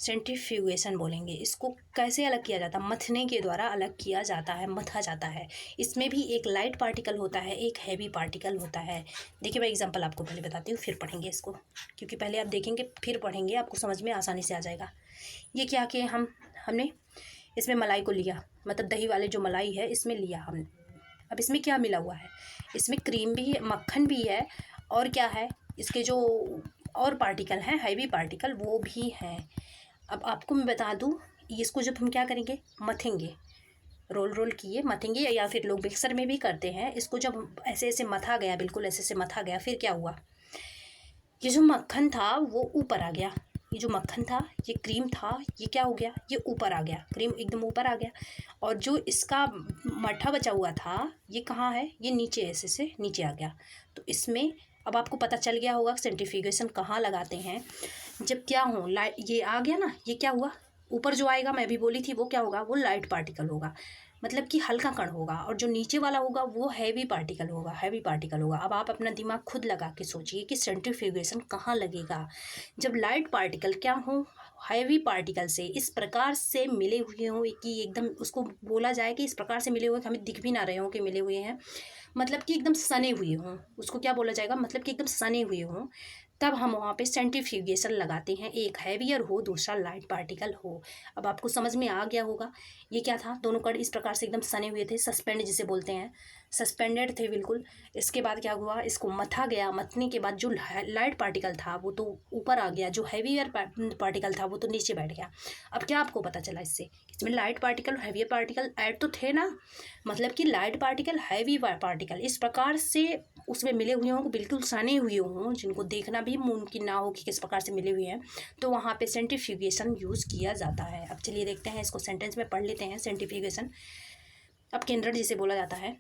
सेंट्रीफ्यूगेशन बोलेंगे। इसको कैसे अलग किया जाता है, मथने के द्वारा अलग किया जाता है, मथा जाता है। इसमें भी एक लाइट पार्टिकल होता है, एक हैवी पार्टिकल होता है। देखिए मैं एग्जांपल आपको पहले बताती हूँ, फिर पढ़ेंगे इसको, क्योंकि पहले आप देखेंगे फिर पढ़ेंगे, आपको समझ में आसानी से आ जाएगा। ये क्या कि हमने इसमें मलाई को लिया, मतलब दही वाले जो मलाई है इसमें लिया हमने। अब इसमें क्या मिला हुआ है, इसमें क्रीम भी है, मक्खन भी है, और क्या है, इसके जो और पार्टिकल हैं, हैवी पार्टिकल, वो भी हैं। अब आपको मैं बता दूं, इसको जब हम क्या करेंगे, मथेंगे, रोल किए मथेंगे, या फिर लोग मिक्सर में भी करते हैं। इसको जब ऐसे ऐसे मथा गया, बिल्कुल ऐसे ऐसे मथा गया, फिर क्या हुआ, ये जो मक्खन था वो ऊपर आ गया, ये जो मक्खन था, ये क्रीम था, ये क्या हो गया, ये ऊपर आ गया, क्रीम एकदम ऊपर आ गया। और जो इसका मट्ठा बचा हुआ था ये कहाँ है, ये नीचे, ऐसे से नीचे आ गया। तो इसमें अब आपको पता चल गया होगा सेंट्रीफ्यूगेशन कहाँ लगाते हैं, जब क्या हो, लाइट ये आ गया ना, ये क्या हुआ, ऊपर जो आएगा मैं भी बोली थी वो क्या होगा, वो लाइट पार्टिकल होगा, मतलब कि हल्का कण होगा, और जो नीचे वाला होगा वो हैवी पार्टिकल होगा। अब आप अपना दिमाग खुद लगा के सोचिए कि सेंट्रीफ्यूगेशन कहाँ लगेगा, जब लाइट पार्टिकल क्या हो, हैवी पार्टिकल से इस प्रकार से मिले हुए हों कि एकदम उसको बोला जाए कि इस प्रकार से मिले हुए कि हमें दिख भी ना रहे हों कि मिले हुए हैं, मतलब कि एकदम सने हुए हों, उसको क्या बोला जाएगा, मतलब कि एकदम सने हुए हों, तब हम वहाँ पे सेंट्रीफ्यूगेशन लगाते हैं। एक हैवियर हो, दूसरा लाइट पार्टिकल हो। अब आपको समझ में आ गया होगा ये क्या था, दोनों कण इस प्रकार से एकदम सने हुए थे, सस्पेंड जिसे बोलते हैं, सस्पेंडेड थे बिल्कुल। इसके बाद क्या हुआ, इसको मथा गया, मथने के बाद जो लाइट पार्टिकल था वो तो ऊपर आ गया, जो हैवियर पार्टिकल था वो तो नीचे बैठ गया। अब क्या आपको पता चला इससे, इसमें लाइट पार्टिकल और हैवियर पार्टिकल ऐड तो थे ना, मतलब कि लाइट पार्टिकल हैवी पार्टिकल इस प्रकार से उसमें मिले हुए हों, बिल्कुल सने हुए हों, जिनको देखना भी मुमकिन ना हो कि किस प्रकार से मिले हुए हैं, तो वहाँ पे सेंट्रीफ्यूगेशन यूज़ किया जाता है। अब चलिए देखते हैं, इसको सेंटेंस में पढ़ लेते हैं सेंट्रीफ्यूगेशन। अब केंद्रण जिसे बोला जाता है,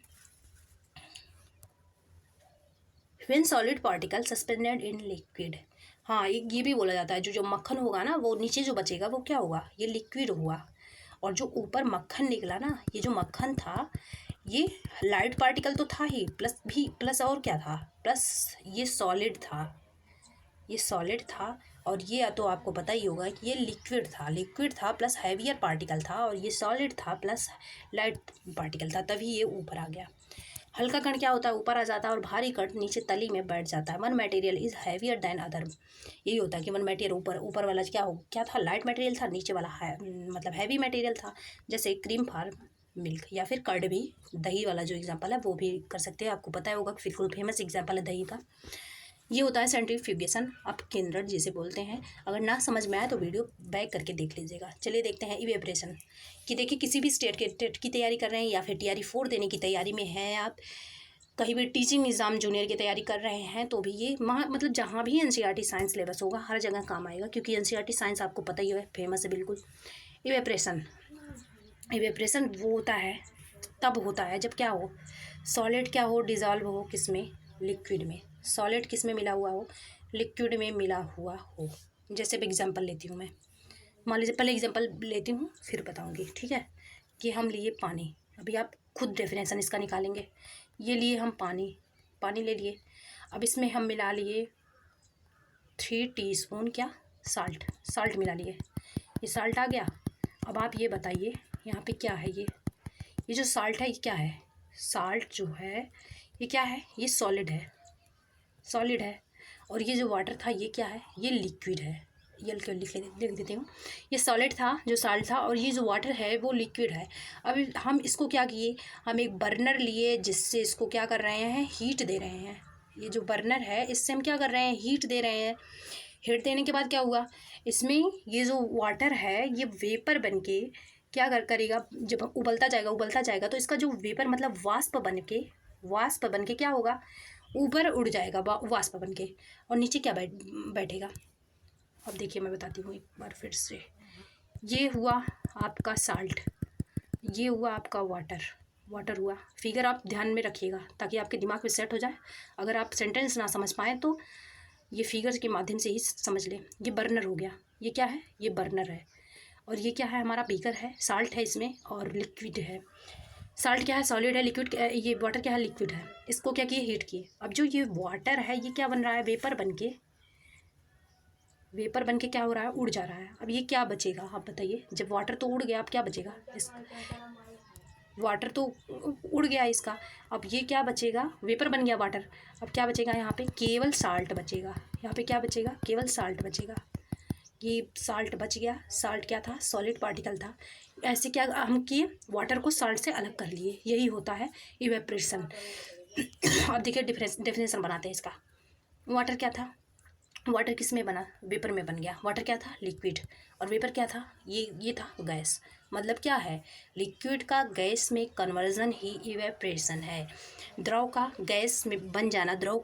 when solid particle suspended in liquid. हाँ, ये भी बोला जाता है, जो मक्खन होगा ना वो नीचे जो बचेगा वो क्या होगा, ये लिक्विड हुआ, और जो ऊपर मक्खन निकला ना, ये जो मक्खन था ये लाइट पार्टिकल तो था ही, प्लस और क्या था, प्लस ये सॉलिड था, ये सॉलिड था, और ये तो आपको पता ही होगा कि ये लिक्विड था प्लस हैवियर पार्टिकल था, और ये सॉलिड था प्लस लाइट पार्टिकल था, तभी ये ऊपर आ गया। हल्का कण क्या होता है, ऊपर आ जाता है, और भारी कण नीचे तली में बैठ जाता है। One material is heavier than other, यही होता है कि वन मटेरियल ऊपर वाला क्या था, लाइट मटेरियल था, नीचे वाला मतलब हैवी मटेरियल था। जैसे क्रीम फॉर मिल्क, या फिर कर्ड भी, दही वाला जो एग्जांपल है वो भी कर सकते हैं, आपको पता होगा, बिल्कुल फेमस एग्जांपल है दही का। ये होता है सेंट्रीफ्यूगेशन, आप केंद्रण जिसे बोलते हैं। अगर ना समझ में आए तो वीडियो बैक करके देख लीजिएगा। चलिए देखते हैं इवेपरेशन, कि देखिए किसी भी टेट की तैयारी कर रहे हैं, या फिर TRE 4 देने की तैयारी में हैं आप, कहीं भी टीचिंग एग्ज़ाम जूनियर की तैयारी कर रहे हैं, तो भी ये मतलब जहाँ भी NCERT साइंस सिलेबस होगा हर जगह काम आएगा, क्योंकि NCERT साइंस आपको पता ही है, फेमस है बिल्कुल। इवेपरेशन वो होता है, तब होता है जब क्या हो, सॉलिड क्या हो, डिज़ोल्व हो, किस में, लिक्विड में। सॉलिड किस में मिला हुआ हो, लिक्विड में मिला हुआ हो। जैसे अब एग्जांपल लेती हूँ मैं, मान लीजिए, पहले एग्जांपल लेती हूँ फिर बताऊँगी, ठीक है। कि हम लिए पानी, अभी आप खुद डेफिनेशन इसका निकालेंगे। ये लिए हम पानी ले लिए, अब इसमें हम मिला लिए 3 टीस्पून क्या, साल्ट मिला लिए, ये साल्ट आ गया। अब आप ये बताइए यहाँ पे क्या है, ये जो साल्ट है ये क्या है, साल्ट जो है ये क्या है, ये सॉलिड है, और ये जो वाटर था ये क्या है, ये लिक्विड है। ये लिख देती हूँ, ये सॉलिड था जो साल्ट था, और ये जो वाटर है वो लिक्विड है। अब हम इसको क्या किए, हम एक बर्नर लिए, जिससे इसको क्या कर रहे हैं, हीट दे रहे हैं। ये जो बर्नर है इससे हम क्या कर रहे हैं, हीट दे रहे हैं। हीट देने के बाद क्या हुआ, इसमें ये जो वाटर है ये वेपर बन के क्या करेगा, जब उबलता जाएगा तो इसका जो वेपर मतलब वाष्प बन के क्या होगा, ऊपर उड़ जाएगा वाष्प बन के, और नीचे क्या बैठेगा। अब देखिए मैं बताती हूँ एक बार फिर से, ये हुआ आपका साल्ट, ये हुआ आपका वाटर हुआ। फिगर आप ध्यान में रखिएगा ताकि आपके दिमाग में सेट हो जाए। अगर आप सेंटेंस ना समझ पाएँ तो ये फिगर्स के माध्यम से ही समझ लें। ये बर्नर हो गया, ये क्या है, ये बर्नर है, और ये क्या है, हमारा बीकर है, साल्ट है इसमें, और लिक्विड है। साल्ट क्या है, सॉलिड है, लिक्विड ये वाटर क्या है, लिक्विड है। इसको क्या किए, हीट किए। अब जो ये वाटर है ये क्या बन रहा है, वेपर बन के क्या हो रहा है, उड़ जा रहा है। अब ये क्या बचेगा, आप बताइए, जब वाटर तो उड़ गया, अब क्या बचेगा, इस वाटर तो उड़ गया इसका, अब ये क्या बचेगा, वेपर बन गया वाटर। अब क्या बचेगा, यहाँ पे केवल साल्ट बचेगा, यहाँ पे क्या बचेगा, केवल साल्ट बचेगा। ये साल्ट बच गया, साल्ट क्या था, सॉलिड पार्टिकल था। ऐसे क्या हम किए, वाटर को साल्ट से अलग कर लिए, यही होता है इवेपरेशन। अब देखिए डेफिनेशन बनाते हैं इसका। वाटर क्या था, वाटर किस में बना, वेपर में बन गया। वाटर क्या था, लिक्विड, और वेपर क्या था, ये था गैस। मतलब क्या है, लिक्विड का गैस में कन्वर्जन ही इवेपरेशन है। द्रव का गैस में बन जाना, द्रव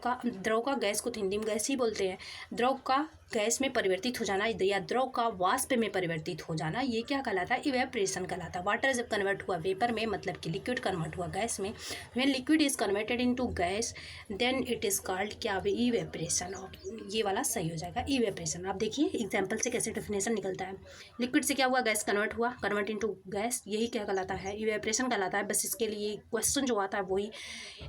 का गैस को हिंदी में गैस ही बोलते हैं। द्रव का गैस में परिवर्तित हो जाना या द्रव का वाष्प में परिवर्तित हो जाना, ये क्या कहलाता है, इवेपरेशन कहलाता है। वाटर जब कन्वर्ट हुआ वेपर में, मतलब कि लिक्विड कन्वर्ट हुआ गैस में, when liquid is converted into gas then it is called क्या, इवेपरेशन। और ये वाला सही हो जाएगा, इवेपरेशन। आप देखिए एग्जाम्पल से कैसे डेफिनेशन निकलता है। लिक्विड से क्या हुआ, गैस कन्वर्ट इनटू गैस, यही क्या कहलाता है, इवेपरेशन कहलाता है। बस इसके लिए क्वेश्चन जो आता है वही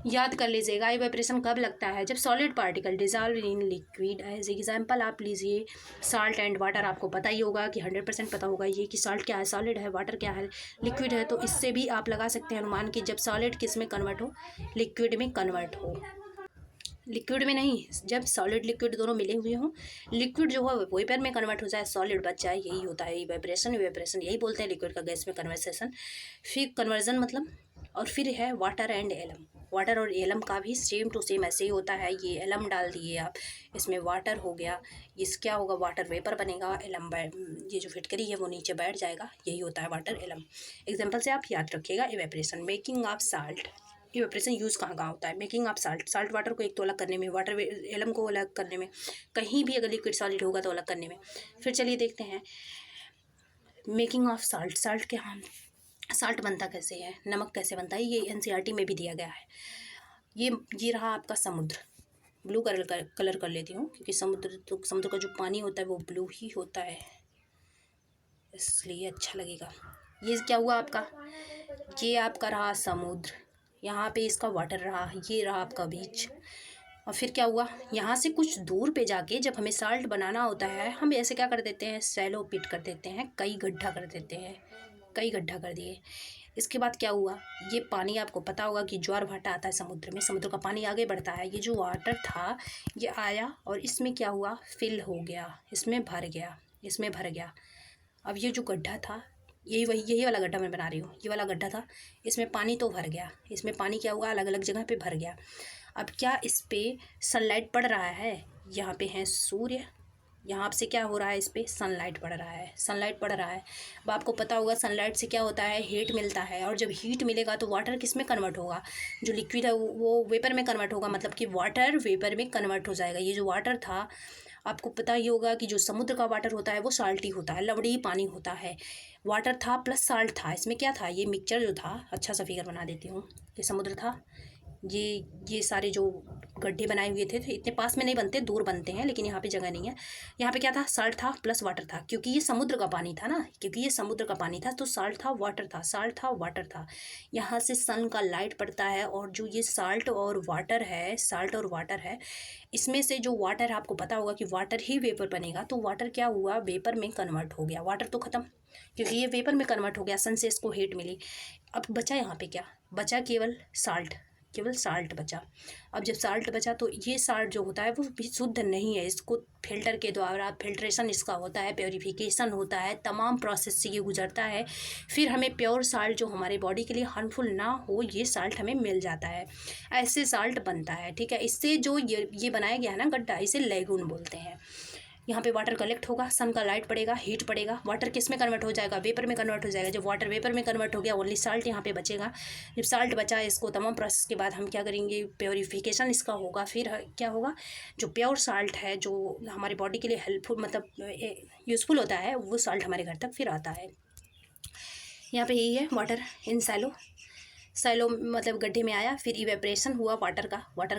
याद कर लीजिएगा। इवेपरेशन कब लगता है, जब solid particle dissolve in liquid. As example आप लीजिए साल्ट एंड वाटर, आपको पता ही होगा कि 100% पता होगा ये कि साल्ट क्या है, सॉलिड है, वाटर क्या है, लिक्विड है। तो इससे भी आप लगा सकते हैं अनुमान कि जब सॉलिड किस में कन्वर्ट हो, लिक्विड में कन्वर्ट हो। लिक्विड में नहीं, जब सॉलिड लिक्विड दोनों मिले हुए हों, लिक्विड जो है वेपर में कन्वर्ट हो जाए, सॉलिड बच जाए, यही होता है इवेपरेशन यही बोलते हैं लिक्विड का गैस में कन्वर्सेशन। फिर कन्वर्जन मतलब, और फिर है वाटर एंड एलम। वाटर और एलम का भी सेम टू सेम ऐसे ही होता है। ये एलम डाल दिए आप, इसमें वाटर हो गया, इस क्या होगा, वाटर वेपर बनेगा, एलम ये जो फिटकरी है वो नीचे बैठ जाएगा, यही होता है वाटर एलम। एग्जाम्पल से आप याद रखिएगा। Evaporation, making of salt. Evaporation use कहाँ कहाँ होता है? Making of salt, salt water को एक तो अलग करने में, वाटर एलम को अलग करने में, कहीं भी अगर लिक्विड सॉलिड होगा तो अलग करने में। फिर चलिए देखते हैं मेकिंग ऑफ साल्ट। साल्ट के हम साल्ट बनता कैसे है, नमक कैसे बनता है, ये एनसीईआरटी में भी दिया गया है। ये रहा आपका समुद्र। ब्लू कलर कर लेती हूँ क्योंकि समुद्र का जो पानी होता है वो ब्लू ही होता है, इसलिए अच्छा लगेगा। ये क्या हुआ आपका, ये आपका रहा समुद्र, यहाँ पे इसका वाटर रहा, ये रहा आपका बीच। और फिर क्या हुआ, यहाँ से कुछ दूर पे जाके जब हमें साल्ट बनाना होता है, हम ऐसे क्या कर देते हैं, सैलो पिट कर देते हैं, कई गड्ढा कर देते हैं, कई गड्ढा कर दिए। इसके बाद क्या हुआ, ये पानी आपको पता होगा कि ज्वार भाटा आता है समुद्र में, समुद्र का पानी आगे बढ़ता है, ये जो वाटर था ये आया और इसमें क्या हुआ, फिल हो गया, इसमें भर गया, इसमें भर गया। अब ये जो गड्ढा था, यही वाला गड्ढा मैं बना रही हूँ, ये वाला गड्ढा था, इसमें पानी तो भर गया, इसमें पानी क्या हुआ, अलग अलग जगह पे भर गया। अब क्या इस पर सनलाइट पड़ रहा है, यहाँ पे है सूर्य, यहाँ से क्या हो रहा है, इस पर सनलाइट पड़ रहा है, सनलाइट पड़ रहा है। अब आपको पता होगा सनलाइट से क्या होता है, हीट मिलता है, और जब हीट मिलेगा तो वाटर किस में कन्वर्ट होगा, जो लिक्विड है वो वेपर में कन्वर्ट होगा, मतलब कि वाटर वेपर में कन्वर्ट हो जाएगा। ये जो वाटर था, आपको पता ही होगा कि जो समुद्र का वाटर होता है वो साल्टी होता है, लवड़ी पानी होता है। वाटर था प्लस साल्ट था, इसमें क्या था, ये मिक्सचर जो था, अच्छा सा फिगर बना देती हूँ। ये समुद्र था, ये सारे जो गड्ढे बनाए हुए थे इतने पास में नहीं बनते, दूर बनते हैं, लेकिन यहाँ पे जगह नहीं है। यहाँ पे क्या था, साल्ट था प्लस वाटर था, क्योंकि ये समुद्र का पानी था ना, क्योंकि ये समुद्र का पानी था तो साल्ट था वाटर था, साल्ट था वाटर था। यहाँ से सन का लाइट पड़ता है, और जो ये साल्ट और वाटर है, साल्ट और वाटर है, इसमें से जो वाटर है, आपको पता होगा कि वाटर ही वेपर बनेगा, तो वाटर क्या हुआ, वेपर में कन्वर्ट हो गया, वाटर तो ख़त्म क्योंकि ये वेपर में कन्वर्ट हो गया, सन से इसको हीट मिली। अब बचा यहाँ पे क्या बचा, केवल साल्ट, केवल साल्ट बचा। अब जब साल्ट बचा तो ये साल्ट जो होता है वो भी शुद्ध नहीं है, इसको फिल्टर के द्वारा, फिल्ट्रेशन इसका होता है, प्योरीफिकेशन होता है, तमाम प्रोसेस से ये गुजरता है, फिर हमें प्योर साल्ट जो हमारे बॉडी के लिए हार्मफुल ना हो, ये साल्ट हमें मिल जाता है। ऐसे साल्ट बनता है, ठीक है। इससे जो ये बनाया गया है ना गड्ढा, इसे लेगून बोलते हैं। यहाँ पे वाटर कलेक्ट होगा, सन का लाइट पड़ेगा, हीट पड़ेगा, वाटर किस में कन्वर्ट हो जाएगा, वेपर में कन्वर्ट हो जाएगा। जब वाटर वेपर में कन्वर्ट हो गया, ओनली साल्ट यहाँ पे बचेगा। जब साल्ट बचा, इसको तमाम प्रोसेस के बाद हम क्या करेंगे, प्योरीफिकेशन इसका होगा। फिर क्या होगा, जो प्योर साल्ट है, जो हमारी बॉडी के लिए हेल्पफुल, मतलब यूज़फुल होता है, वो साल्ट हमारे घर तक फिर आता है। यहाँ पे यही है, वाटर इन सैलो मतलब गड्ढे में आया, फिर इवेपरेशन हुआ वाटर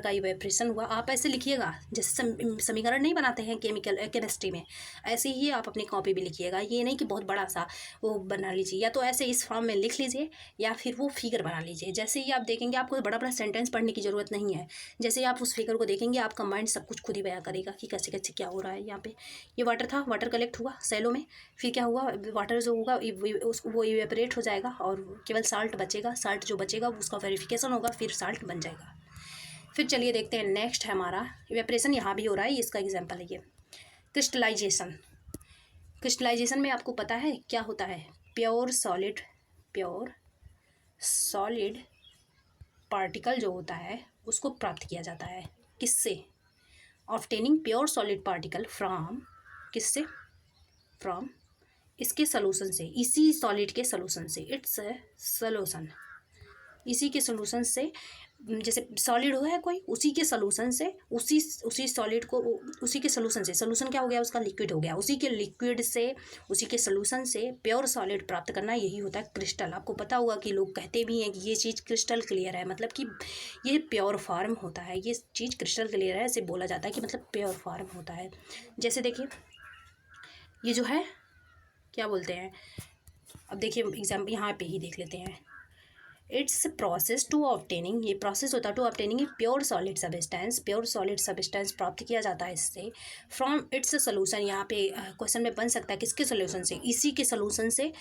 का इवेपरेशन हुआ। आप ऐसे लिखिएगा, जैसे समीकरण नहीं बनाते हैं केमिस्ट्री में, ऐसे ही आप अपनी कॉपी भी लिखिएगा। ये नहीं कि बहुत बड़ा सा वो बना लीजिए, या तो ऐसे इस फॉर्म में लिख लीजिए, या फिर वो फिगर बना लीजिए। जैसे ही आप देखेंगे, आपको बड़ा बड़ा सेंटेंस पढ़ने की ज़रूरत नहीं है, जैसे ही आप उस फिगर को देखेंगे, आपका माइंड सब कुछ खुद ही बयां करेगा कि कैसे कैसे क्या हो रहा है। यहाँ पे ये वाटर था, वाटर कलेक्ट हुआ सैलो में, फिर क्या हुआ, वाटर जो होगा वो इवेपरेट हो जाएगा, और केवल साल्ट बचेगा, साल्ट जो बचेगा उसका वेरिफिकेशन होगा, फिर साल्ट बन जाएगा। फिर चलिए देखते हैं, नेक्स्ट है हमारा इवेपरेशन, यहाँ भी हो रहा है, इसका एग्जांपल है ये क्रिस्टलाइजेशन। क्रिस्टलाइजेशन में आपको पता है क्या होता है, प्योर सॉलिड पार्टिकल जो होता है उसको प्राप्त किया जाता है, किससे, obtaining pure solid particle from, किससे, फ्रॉम इसके सोल्यूशन से, इसी सॉलिड के सोल्यूशन से, इट्स सोल्यूशन, इसी के सोल्यूशन से, जैसे सॉलिड हुआ है कोई, उसी के सोल्यूशन से, उसी सॉलिड को, उसी के सोल्यूशन से, सोल्यूशन क्या हो गया उसका, लिक्विड हो गया, उसी के लिक्विड से, उसी के सोल्यूशन से प्योर सॉलिड प्राप्त करना, यही होता है क्रिस्टल। आपको पता होगा कि लोग कहते भी हैं कि ये चीज़ क्रिस्टल क्लियर है, मतलब कि ये प्योर फॉर्म होता है, ये चीज़ क्रिस्टल क्लियर है, ऐसे बोला जाता है कि मतलब प्योर फॉर्म होता है। जैसे देखिए ये जो है क्या बोलते हैं, अब देखिए एग्जाम्पल यहाँ पे ही देख लेते हैं, इट्स प्रोसेस टू ऑब्टेनिंग, ये प्रोसेस होता है to obtaining pure solid substance प्राप्त किया जाता है इससे, फ्रॉम इट्स सोल्यूशन। यहाँ पे क्वेश्चन में बन सकता है किसके सोल्यूशन से, इसी के सोल्यूशन से,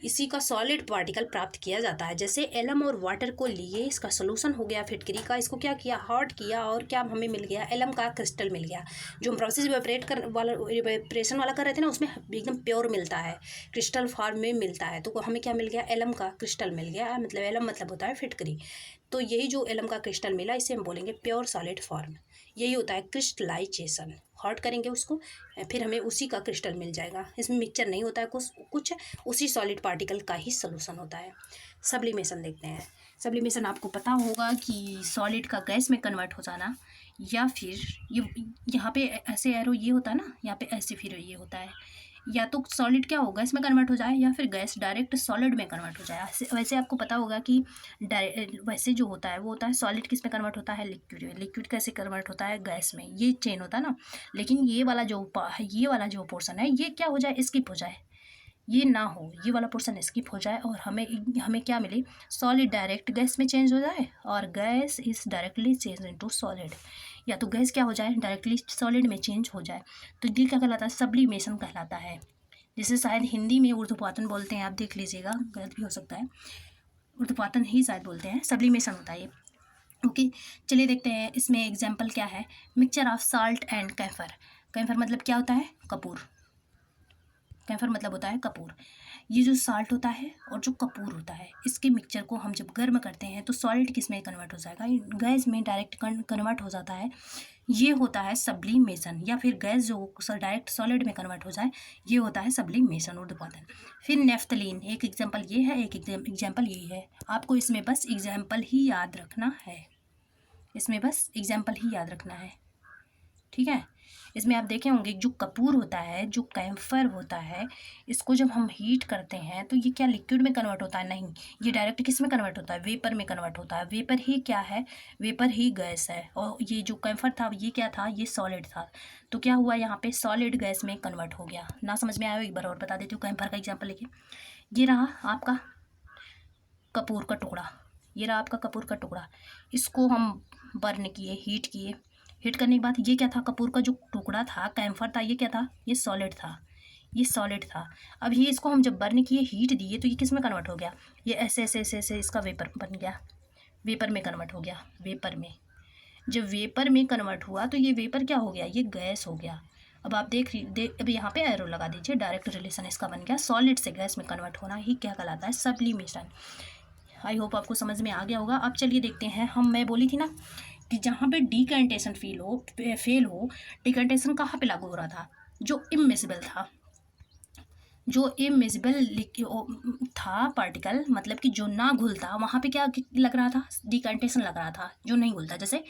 इसी का सॉलिड पार्टिकल प्राप्त किया जाता है। जैसे एलम और वाटर को लिए, इसका सोल्यूशन हो गया फिटकरी का, इसको क्या किया, हॉट किया और क्या हमें मिल गया, एलम का क्रिस्टल मिल गया। जो हम प्रोसेस इवेपोरेशन वाला कर रहे थे ना, उसमें एकदम प्योर मिलता है, क्रिस्टल फॉर्म में मिलता है। तो हमें क्या मिल गया, एलम का क्रिस्टल मिल गया। मतलब एलम मतलब होता है फिटकरी। तो यही जो एलम का क्रिस्टल मिला, इसे हम बोलेंगे प्योर सॉलिड फॉर्म। यही होता है क्रिस्टलाइजेशन। हॉट करेंगे उसको, फिर हमें उसी का क्रिस्टल मिल जाएगा। इसमें मिक्सचर नहीं होता है कुछ उसी सॉलिड पार्टिकल का ही सोल्यूशन होता है। सब्लिमेशन देखते हैं। सब्लिमेशन आपको पता होगा कि सॉलिड का गैस में कन्वर्ट हो जाना, या फिर ये यहाँ पे ऐसे एरो ये होता है ना, यहाँ पे ऐसे फिर ये होता है, या तो सॉलिड क्या हो गैस में कन्वर्ट हो जाए, या फिर गैस डायरेक्ट सॉलिड में कन्वर्ट हो जाए। वैसे आपको पता होगा कि वैसे जो होता है वो होता है सॉलिड किस में कन्वर्ट होता है, लिक्विड में। लिक्विड कैसे कन्वर्ट होता है, गैस में। ये चेन होता है ना। लेकिन ये वाला जो पोर्शन है, ये क्या हो जाए, स्किप हो जाए, ये ना हो, ये वाला पोर्शन स्किप हो जाए और हमें क्या मिले, सॉलिड डायरेक्ट गैस में चेंज हो जाए और gas is directly change into solid, या तो गैस क्या हो जाए, डायरेक्टली सॉलिड में चेंज हो जाए। तो ये क्या कहलाता है, सब्लिमेशन कहलाता है। जिसे शायद हिंदी में ऊर्ध्वपातन बोलते हैं, आप देख लीजिएगा, गलत भी हो सकता है, ऊर्ध्वपातन ही शायद बोलते हैं, सब्लिमेशन होता है ये। ओके, चलिए देखते हैं इसमें एग्जाम्पल क्या है। Mixture of salt and camphor. Camphor मतलब क्या होता है, कपूर। कैम्फर मतलब होता है कपूर। ये जो साल्ट होता है और जो कपूर होता है, इसके मिक्सचर को हम जब गर्म करते हैं तो सॉलिड किस में कन्वर्ट हो जाएगा, गैस में डायरेक्ट कन्वर्ट हो जाता है। ये होता है सब्लिमेशन। या फिर गैस जो डायरेक्ट सॉलिड में कन्वर्ट हो जाए, ये होता है सब्लिमेशन, ऊर्ध्वपातन। फिर नेफ्थलीन, एक एग्जाम्पल ये है, एक एग्जाम्पल ये है। आपको इसमें बस एग्जाम्पल ही याद रखना है, इसमें बस एग्जाम्पल ही याद रखना है, ठीक है। इसमें आप देखे होंगे जो कपूर होता है, जो कैम्फर होता है, इसको जब हम हीट करते हैं तो ये क्या लिक्विड में कन्वर्ट होता है, नहीं, ये डायरेक्ट किस में कन्वर्ट होता है, वेपर में कन्वर्ट होता है। वेपर ही क्या है, वेपर ही गैस है। और ये जो कैम्फर था, ये क्या था, ये सॉलिड था। तो क्या हुआ, यहाँ पे सॉलिड गैस में कन्वर्ट हो गया। ना समझ में आया, एक बार और बता देती हूँ कैम्फर का एग्जाम्पल लेके। ये रहा आपका कपूर का टुकड़ा, ये रहा आपका कपूर का टुकड़ा। इसको हम बर्न किए, हीट किए। हीट करने के बाद ये क्या था, कपूर का जो टुकड़ा था, कैम्फर था, ये क्या था, ये सॉलिड था, ये सॉलिड था। अब ये इसको हम जब बर्न किए, हीट दिए, तो ये किस में कन्वर्ट हो गया, ये ऐसे ऐसे ऐसे ऐसे इसका वेपर बन गया, वेपर में कन्वर्ट हो गया। वेपर में जब वेपर में कन्वर्ट हुआ तो ये वेपर क्या हो गया, ये गैस हो गया। अब आप अब यहाँ पे एरो लगा दीजिए, डायरेक्ट रिलेशन इसका बन गया। सॉलिड से गैस में कन्वर्ट होना ही क्या कहलाता है, सब्लिमेशन। आई होप आपको समझ में आ गया होगा। अब चलिए देखते हैं, मैं बोली थी ना कि जहाँ पे डिकैंटेशन फेल हो, डिकैंटेशन कहाँ पे लागू हो रहा था, जो इमिसिबल था, जो इमिसिबल था पार्टिकल, मतलब कि जो ना घुलता, वहाँ पे क्या लग रहा था, डिकैंटेशन लग रहा था। जो नहीं घुलता, जैसे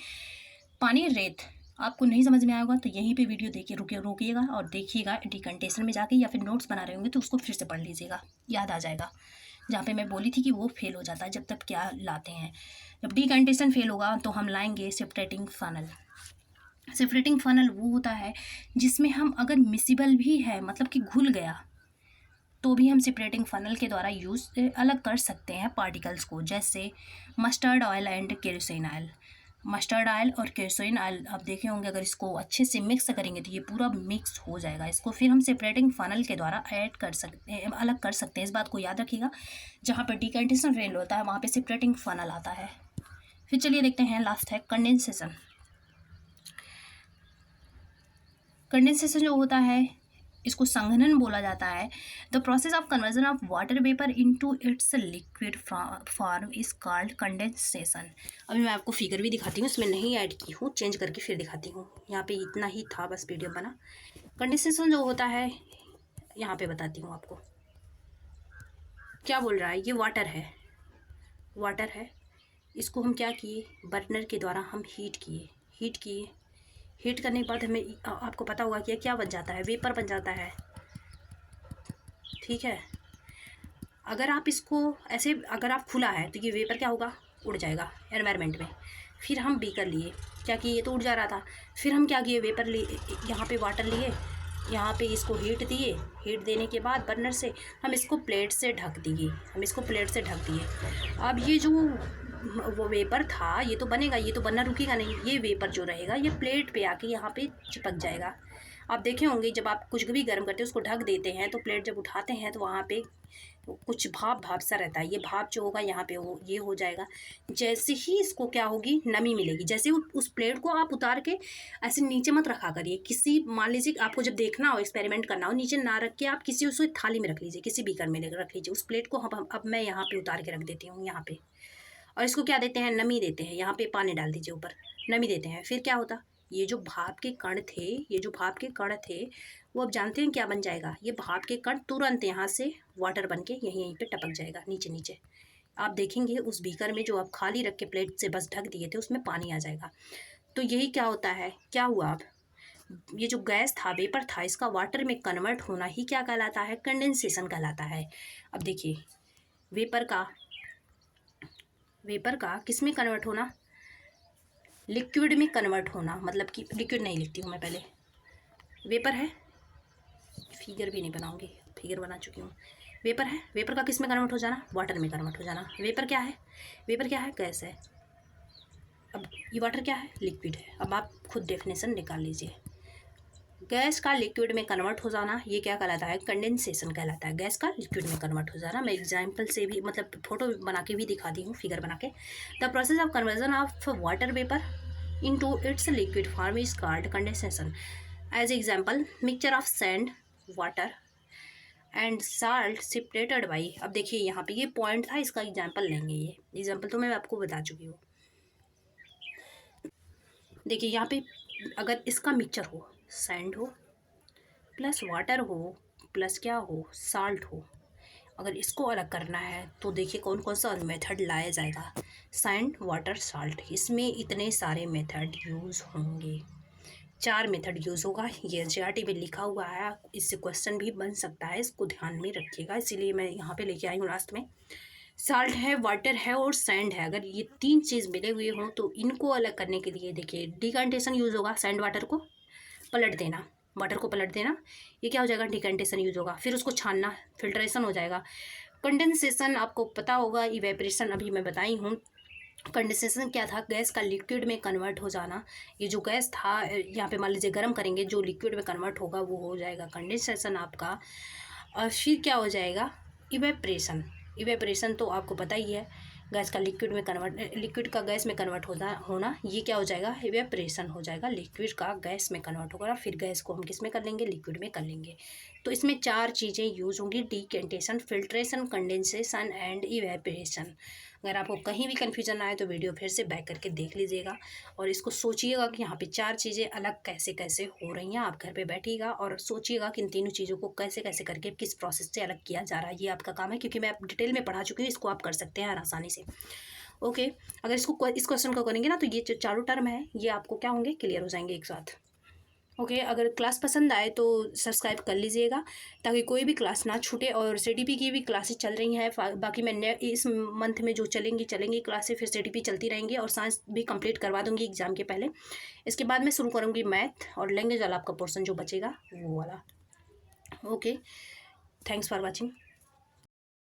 पानी, रेत। आपको नहीं समझ में आएगा तो यहीं पे वीडियो देखिए, रोकिएगा और देखिएगा डिकैंटेशन में जाके, या फिर नोट्स बना रहे होंगे तो उसको फिर से पढ़ लीजिएगा, याद आ जाएगा। जहाँ पे मैं बोली थी कि वो फेल हो जाता है, जब तक क्या लाते हैं, जब डिकैंटेशन फेल होगा तो हम लाएंगे सेपरेटिंग फनल। सेपरेटिंग फनल वो होता है जिसमें हम अगर मिसिबल भी है, मतलब कि घुल गया, तो भी हम सेपरेटिंग फनल के द्वारा अलग कर सकते हैं पार्टिकल्स को। जैसे mustard oil and kerosene oil. Mustard oil और केरोसिन ऑयल आप देखे होंगे, अगर इसको अच्छे से मिक्स करेंगे तो ये पूरा मिक्स हो जाएगा। इसको फिर हम सेपरेटिंग फनल के द्वारा ऐड कर सकते हैं, अलग कर सकते हैं। इस बात को याद रखिएगा, जहाँ पर डिकैंटेशन फेल होता है वहाँ पे सेपरेटिंग फनल आता है। फिर चलिए देखते हैं, लास्ट है कंडेंसेशन। कंडेंसेशन जो होता है, इसको संघनन बोला जाता है। The process of conversion of water vapour into its liquid form is called condensation. अभी मैं आपको फिगर भी दिखाती हूँ, इसमें नहीं ऐड की हूँ, चेंज करके फिर दिखाती हूँ। यहाँ पे इतना ही था बस वीडियो बना। कंडेंसेशन जो होता है, यहाँ पे बताती हूँ आपको क्या बोल रहा है। ये वाटर है, वाटर है, इसको हम क्या किए, बर्नर के द्वारा हम हीट किए। हीट करने के बाद हमें, आपको पता होगा कि क्या बन जाता है, वेपर बन जाता है, ठीक है। अगर आप इसको ऐसे, अगर आप खुला है तो ये वेपर क्या होगा, उड़ जाएगा एनवायरनमेंट में। फिर हम बीकर लिए, क्या किए, ये तो उड़ जा रहा था। फिर हम क्या किए, वेपर लिए, यहाँ पे वाटर लिए, यहाँ पे इसको हीट दिए। हीट देने के बाद बर्नर से हम इसको प्लेट से ढक दिए। अब ये जो वो वेपर था, ये तो बनेगा, ये तो बनना रुकेगा नहीं। ये वेपर जो रहेगा, ये प्लेट पे आके यहाँ पे चिपक जाएगा। आप देखे होंगे जब आप कुछ भी गर्म करते हैं उसको ढक देते हैं तो प्लेट जब उठाते हैं तो वहाँ पे कुछ भाप सा रहता है। ये भाप जो होगा यहाँ पे वो ये हो जाएगा। जैसे ही इसको क्या होगी, नमी मिलेगी, जैसे उस प्लेट को आप उतार के ऐसे नीचे मत रखा करिए। किसी, मान लीजिए आपको जब देखना हो, एक्सपेरिमेंट करना हो, नीचे ना रख के आप किसी उस थाली में रख लीजिए, किसी बीकर में रख लीजिए उस प्लेट को। अब मैं यहाँ पे उतार के रख देती हूँ यहाँ पे, और इसको क्या देते हैं, नमी देते हैं। यहाँ पे पानी डाल दीजिए ऊपर, नमी देते हैं। फिर क्या होता, ये जो भाप के कण थे, ये जो भाप के कण थे वो अब जानते हैं क्या बन जाएगा, ये भाप के कण तुरंत यहाँ से वाटर बन के यहीं यहीं पे टपक जाएगा नीचे नीचे। आप देखेंगे उस बीकर में जो आप खाली रख के प्लेट से बस ढक दिए थे उसमें पानी आ जाएगा। तो यही क्या होता है, क्या हुआ, अब ये जो गैस था, वेपर था, इसका वाटर में कन्वर्ट होना ही क्या कहलाता है, कंडेंसेशन कहलाता है। अब देखिए वेपर का किस में कन्वर्ट होना, लिक्विड में कन्वर्ट होना। मतलब कि लिक्विड नहीं लिखती हूँ मैं, पहले वेपर है, फिगर भी नहीं बनाऊंगी, फिगर बना चुकी हूँ। वेपर है, वेपर का किस में कन्वर्ट हो जाना, वाटर में कन्वर्ट हो जाना। वेपर क्या है, वेपर क्या है, गैस है। अब ये वाटर क्या है, लिक्विड है। अब आप खुद डेफिनेशन निकाल लीजिए। गैस का लिक्विड में कन्वर्ट हो जाना ये क्या कहलाता है, कंडेंसेशन कहलाता है। गैस का लिक्विड में कन्वर्ट हो जाना। मैं एग्जाम्पल से भी, मतलब फोटो बना के भी दिखा दी हूँ, फिगर बना के। The process of conversion of water vapour into its liquid form is called condensation. As example, mixture of sand, water and salt separated by. अब देखिए यहाँ पे ये पॉइंट था, इसका एग्जाम्पल लेंगे। ये एग्जाम्पल तो मैं आपको बता चुकी हूँ। देखिए यहाँ पे अगर इसका मिक्सचर हो, सैंड हो प्लस वाटर हो प्लस क्या हो, साल्ट हो, अगर इसको अलग करना है तो देखिए कौन कौन सा मेथड लाया जाएगा। सैंड, वाटर, साल्ट, इसमें इतने सारे मेथड यूज़ होंगे। 4 मेथड यूज़ होगा। ये एनसीईआरटी में लिखा हुआ है, इससे क्वेश्चन भी बन सकता है, इसको ध्यान में रखिएगा। इसीलिए मैं यहाँ पे लेके आई हूँ लास्ट में। साल्ट है, वाटर है और सैंड है। अगर ये 3 चीज़ मिले हुए हों तो इनको अलग करने के लिए देखिए डिकंटेशन यूज़ होगा। सैंड वाटर को पलट देना, वाटर को पलट देना, ये क्या हो जाएगा, डिकंटेशन यूज होगा। फिर उसको छानना, फिल्ट्रेशन हो जाएगा। कंडेंसेशन आपको पता होगा, इवेपरेशन अभी मैं बताई हूँ। कंडेंसेशन क्या था, गैस का लिक्विड में कन्वर्ट हो जाना। ये जो गैस था यहाँ पे मान लीजिए गर्म करेंगे, जो लिक्विड में कन्वर्ट होगा वो हो जाएगा कंडेंसेशन आपका। और फिर क्या हो जाएगा, इवेपरेशन। इवेपरेशन तो आपको पता ही है, गैस का लिक्विड में कन्वर्ट, लिक्विड का गैस में कन्वर्ट होना ये क्या हो जाएगा, इवेपरेशन हो जाएगा। लिक्विड का गैस में कन्वर्ट होगा, फिर गैस को हम किस में कर लेंगे, लिक्विड में कर लेंगे। तो इसमें 4 चीज़ें यूज होंगी, decantation, filtration, condensation and evaporation. अगर आपको कहीं भी कन्फ्यूजन आए तो वीडियो फिर से बैक करके देख लीजिएगा और इसको सोचिएगा कि यहाँ पे 4 चीज़ें अलग कैसे कैसे हो रही हैं। आप घर पे बैठिएगा और सोचिएगा कि इन तीनों चीज़ों को कैसे कैसे करके किस प्रोसेस से अलग किया जा रहा है। ये आपका काम है, क्योंकि मैं डिटेल में पढ़ा चुकी हूँ, इसको आप कर सकते हैं आसानी से। ओके, अगर इस क्वेश्चन को करेंगे ना तो ये जो चारों टर्म है ये आपको क्या होंगे, क्लियर हो जाएंगे एक साथ। ओके, अगर क्लास पसंद आए तो सब्सक्राइब कर लीजिएगा ताकि कोई भी क्लास ना छूटे। और सीटीपी की भी क्लासेस चल रही हैं, बाकी मैं इस मंथ में जो चलेंगी क्लासेस, फिर सीटीपी चलती रहेंगी और साइंस भी कंप्लीट करवा दूंगी एग्ज़ाम के पहले। इसके बाद मैं शुरू करूँगी मैथ और लैंग्वेज वाला आपका पोर्सन जो बचेगा वो वाला। Okay, thanks for watching.